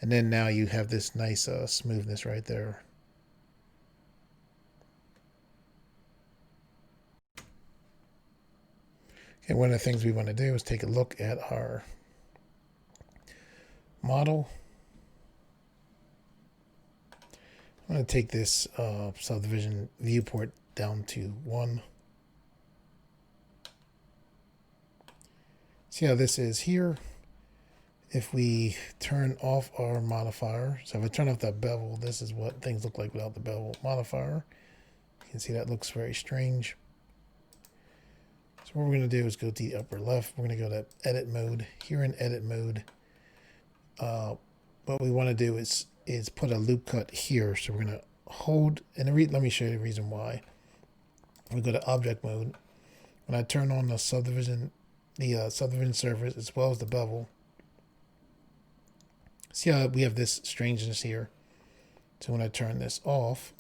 And then now you have this nice smoothness right there. Okay, one of the things we want to do is take a look at our model. I'm going to take this subdivision viewport down to 1. See how this is here? If we turn off our modifier, so if I turn off that bevel, this is what things look like without the bevel modifier. You can see that looks very strange. So what we're going to do is go to the upper left. We're going to go to edit mode. Here in edit mode, what we want to do is put a loop cut here. So we're going to hold, and let me show you the reason why. We go to object mode. When I turn on the subdivision surface as well as the bevel, see how we have this strangeness here. So when I turn this off,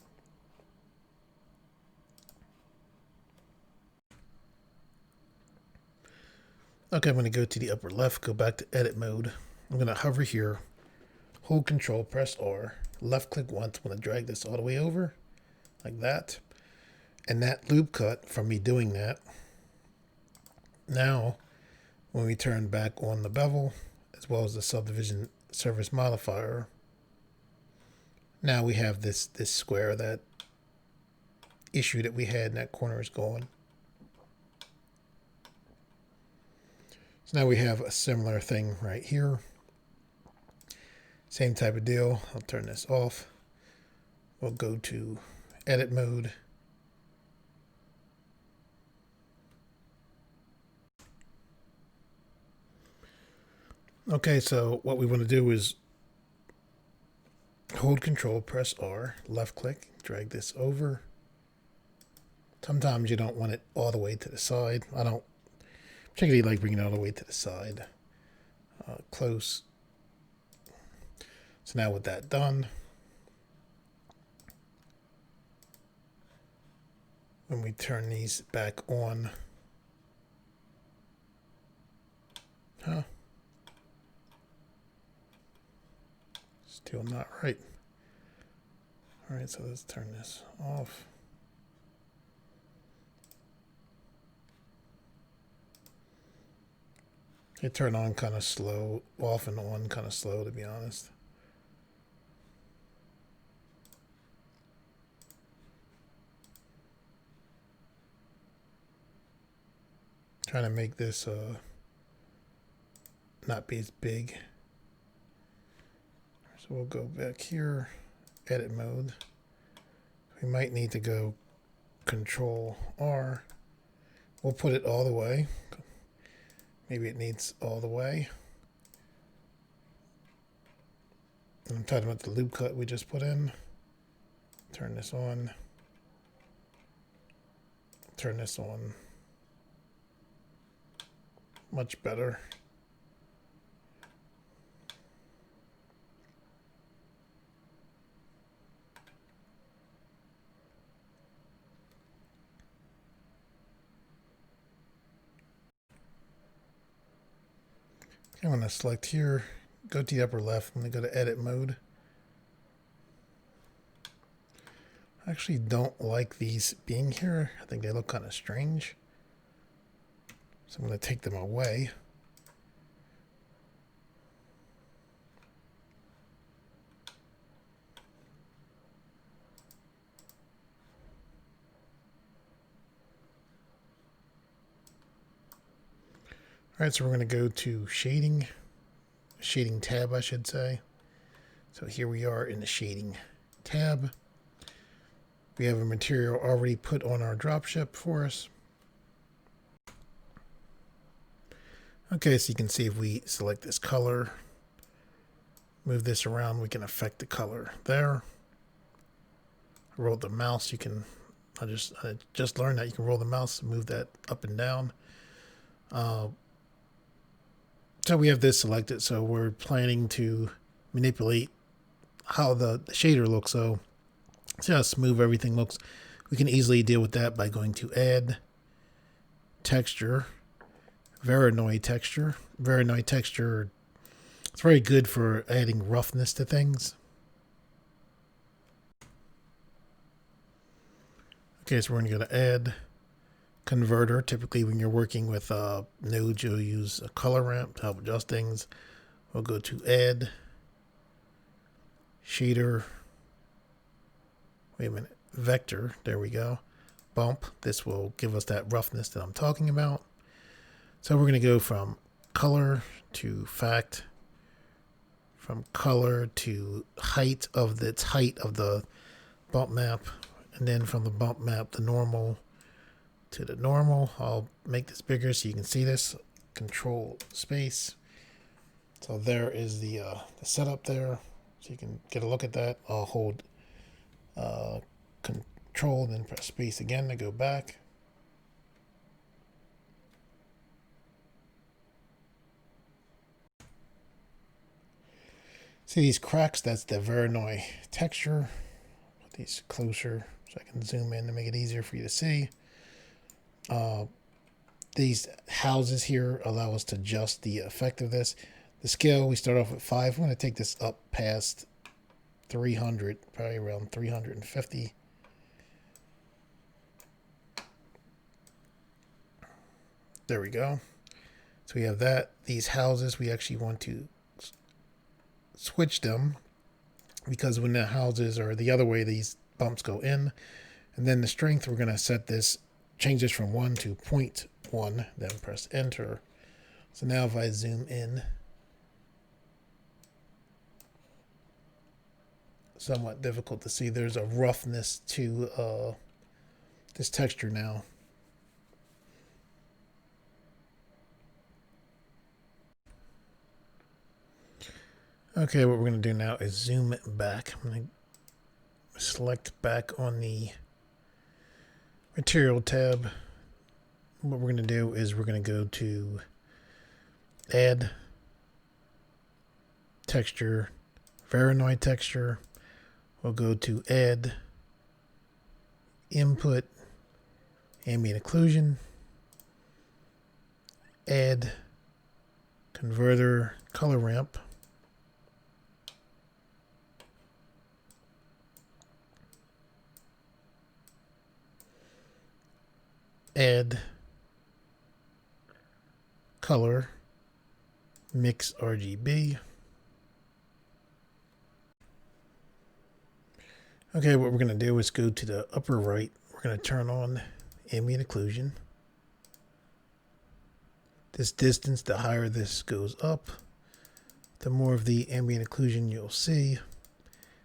okay, I'm going to go to the upper left, go back to edit mode. I'm going to hover here, hold Ctrl, press R, left click once. I'm going to drag this all the way over like that. And that loop cut from me doing that. Now, when we turn back on the bevel, as well as the subdivision surface modifier, now we have this square, that issue that we had in that corner is gone. So now we have a similar thing right here. Same type of deal. I'll turn this off. We'll go to edit mode. Okay, so what we want to do is hold Control, press R, left click, drag this over. Sometimes you don't want it all the way to the side. I don't particularly like bringing it all the way to the side. Close. So now with that done, when we turn these back on, still not right. All right, so let's turn this off. It turned on kind of slow, off and on kind of slow, to be honest. Trying to make this not be as big. So we'll go back here, edit mode. We might need to go Control R. We'll put it all the way. Maybe it needs all the way. And I'm talking about the loop cut we just put in. Turn this on. Turn this on. Much better. I'm going to select here, go to the upper left, I'm going to go to edit mode. I actually don't like these being here. I think they look kind of strange. So I'm going to take them away. All right, so we're going to go to shading tab, I should say. So here we are in the shading tab. We have a material already put on our dropship for us. Okay, so you can see if we select this color, move this around, we can affect the color there. Roll the mouse, you can, I just learned that you can roll the mouse and move that up and down. So we have this selected, so we're planning to manipulate how the shader looks. So see how smooth everything looks. We can easily deal with that by going to Add, Texture, Verinoid Texture. Verinoid Texture, it's very good for adding roughness to things. Okay, so we're going to go to Add, Converter. Typically when you're working with nodes, you'll use a color ramp to help adjust things. We'll go to Add, Shader, wait a minute, Vector, there we go, Bump. This will give us that roughness that I'm talking about. So we're going to go from color to fact, from color to height of the bump map, and then from the bump map, the normal to the normal. I'll make this bigger so you can see this. Control space. So there is the setup there. So you can get a look at that. I'll hold Control, then press space again to go back. See these cracks? That's the Verinoid texture. Put these closer so I can zoom in to make it easier for you to see. These houses here allow us to adjust the effect of this. The scale, we start off at 5. I'm going to take this up past 300, probably around 350. There we go. So we have that. These houses, we actually want to switch them because when the houses are the other way, these bumps go in. And then the strength, we're going to set this, change this from 1 to 0.1, then press enter. So now if I zoom in, somewhat difficult to see, there's a roughness to this texture now. Okay, what we're going to do now is zoom back. I'm going to select back on the material tab. What we're going to do is we're going to go to add texture, Verinoid texture. We'll go to add input ambient occlusion, add converter color ramp, add color mix RGB. Okay, what we're going to do is go to the upper right. We're going to turn on ambient occlusion. This distance, the higher this goes up, the more of the ambient occlusion you'll see.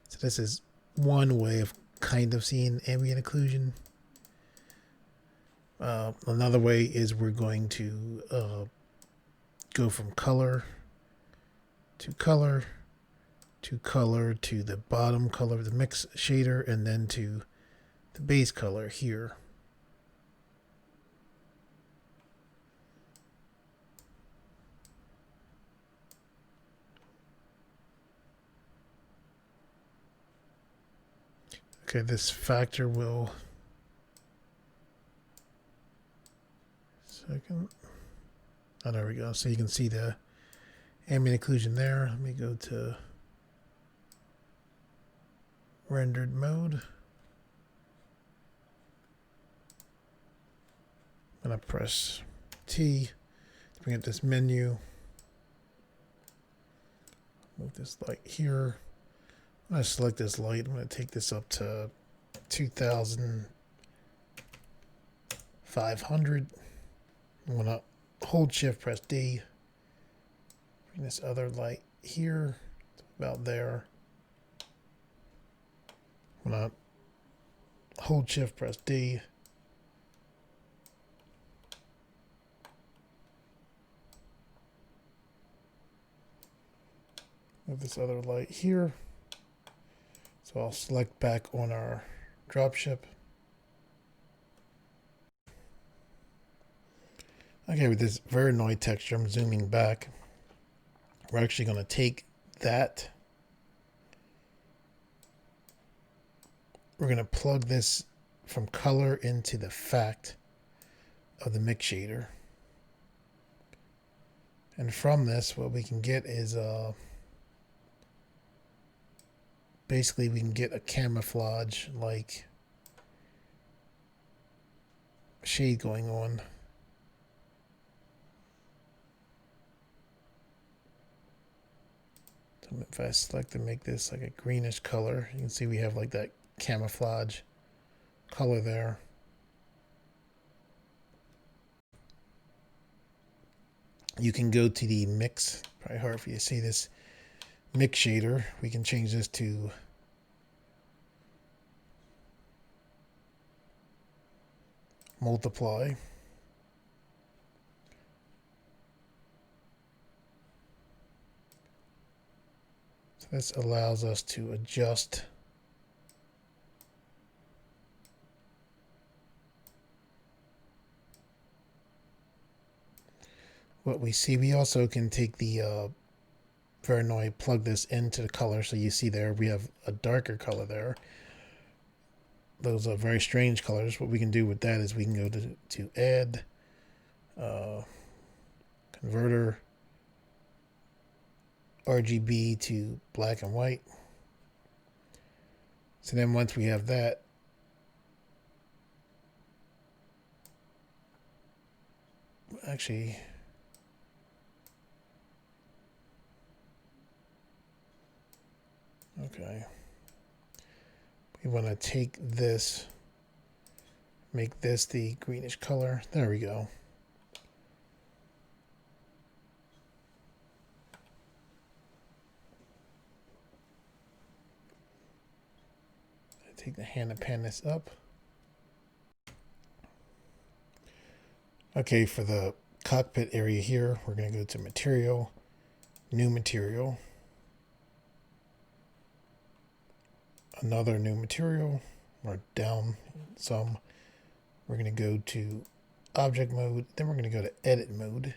So this is one way of kind of seeing ambient occlusion. Another way is we're going to go from color to color to color to the bottom color of the mix shader, and then to the base color here. Okay, this factor will oh, there we go. So you can see the ambient occlusion there. Let me go to rendered mode. I'm going to press T to bring up this menu. Move this light here. I'm going to select this light. I'm going to take this up to 2500. I'm going to hold shift, press D. Bring this other light here. It's about there. I'm going to hold shift, press D. Move this other light here. So I'll select back on our dropship. Okay, with this Verinoid texture, I'm zooming back. We're actually going to take that. We're going to plug this from color into the fact of the mix shader. And from this, what we can get is basically we can get a camouflage like shade going on. So if I select and make this like a greenish color, you can see we have like that camouflage color there. You can go to the mix, probably hard for you to see this mix shader. We can change this to multiply. So this allows us to adjust what we see. We also can take the Verinoid, plug this into the color. So you see there we have a darker color there. Those are very strange colors. What we can do with that is we can go to add converter RGB to black and white. So then once we have that, actually, okay, we want to take this, make this the greenish color. There we go. Take the hand and pan this up. Okay, for the cockpit area here, we're going to go to material, new material. another new material, or down some. We're going to go to object mode, then we're going to go to edit mode.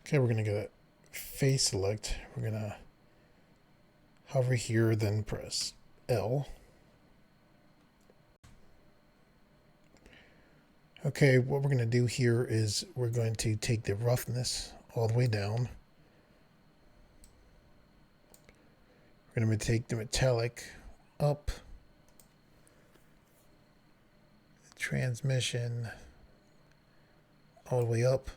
Okay, we're going to go to face select. We're going to hover here, then press L. Okay, what we're going to do here is we're going to take the roughness all the way down. We're going to take the metallic up, transmission all the way up.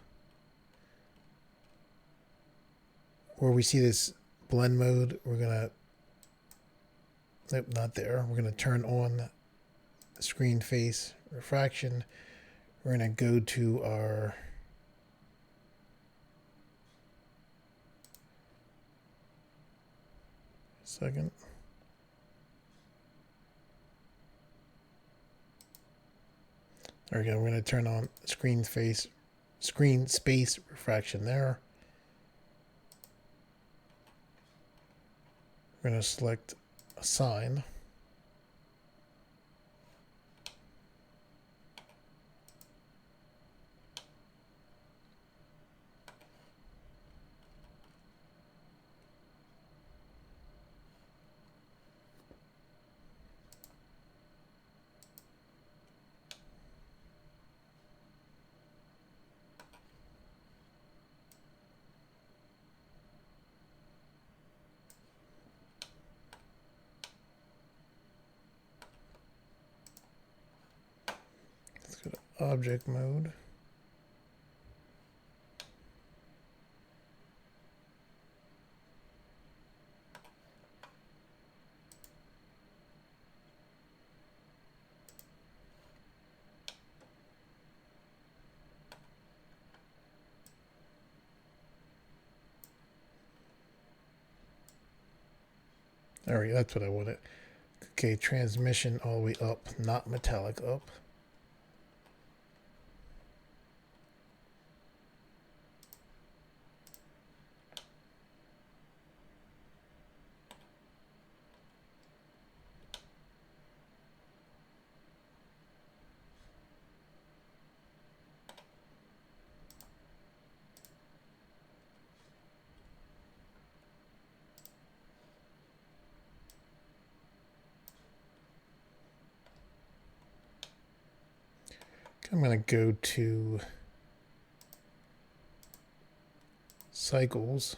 Where we see this blend mode, we're going to, nope, not there. We're going to turn on screen face refraction. We're going to go to our second. There we go. We're going to turn on screen space refraction there. We're going to select assign. Object mode. All right, that's what I wanted. Okay, transmission all the way up, not metallic up. I'm going to go to cycles.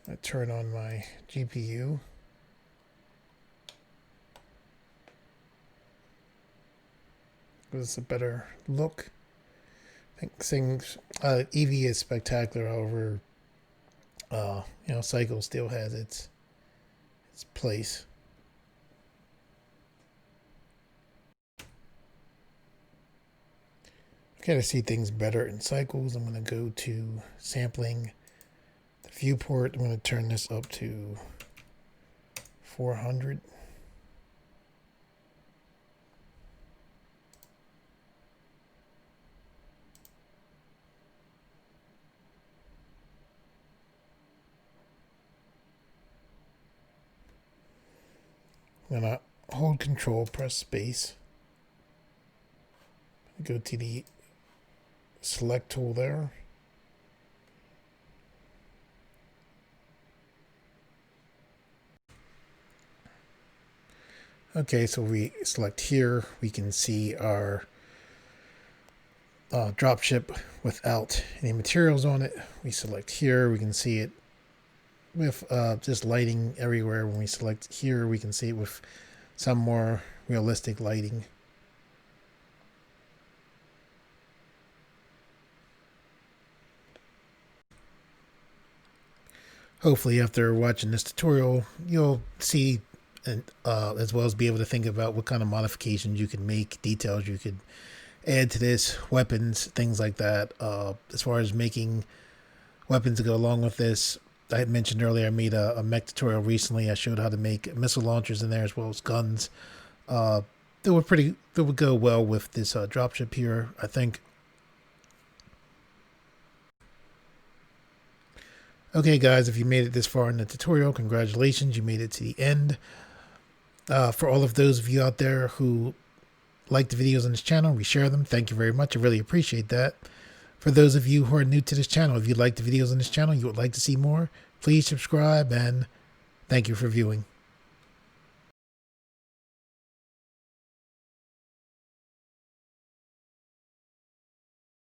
I turn on my GPU. This is a better look. I think things EV is spectacular, however, you know, cycle still has its place. Okay, to see things better in cycles, I'm going to go to sampling the viewport. I'm going to turn this up to 400. I'm going to hold Control, press space, go to the select tool there. Okay, so we select here, we can see our dropship without any materials on it. We select here, we can see it with just lighting everywhere. When we select here, we can see it with some more realistic lighting. Hopefully after watching this tutorial, you'll see and as well as be able to think about what kind of modifications you can make, details you could add to this, weapons, things like that. As far as making weapons to go along with this, I had mentioned earlier I made a mech tutorial recently. I showed how to make missile launchers in there as well as guns. They would go well with this dropship here, I think. Okay, guys, if you made it this far in the tutorial, congratulations, you made it to the end. For all of those of you out there who like the videos on this channel, reshare them, thank you very much. I really appreciate that. For those of you who are new to this channel, if you like the videos on this channel, you would like to see more, please subscribe, and thank you for viewing.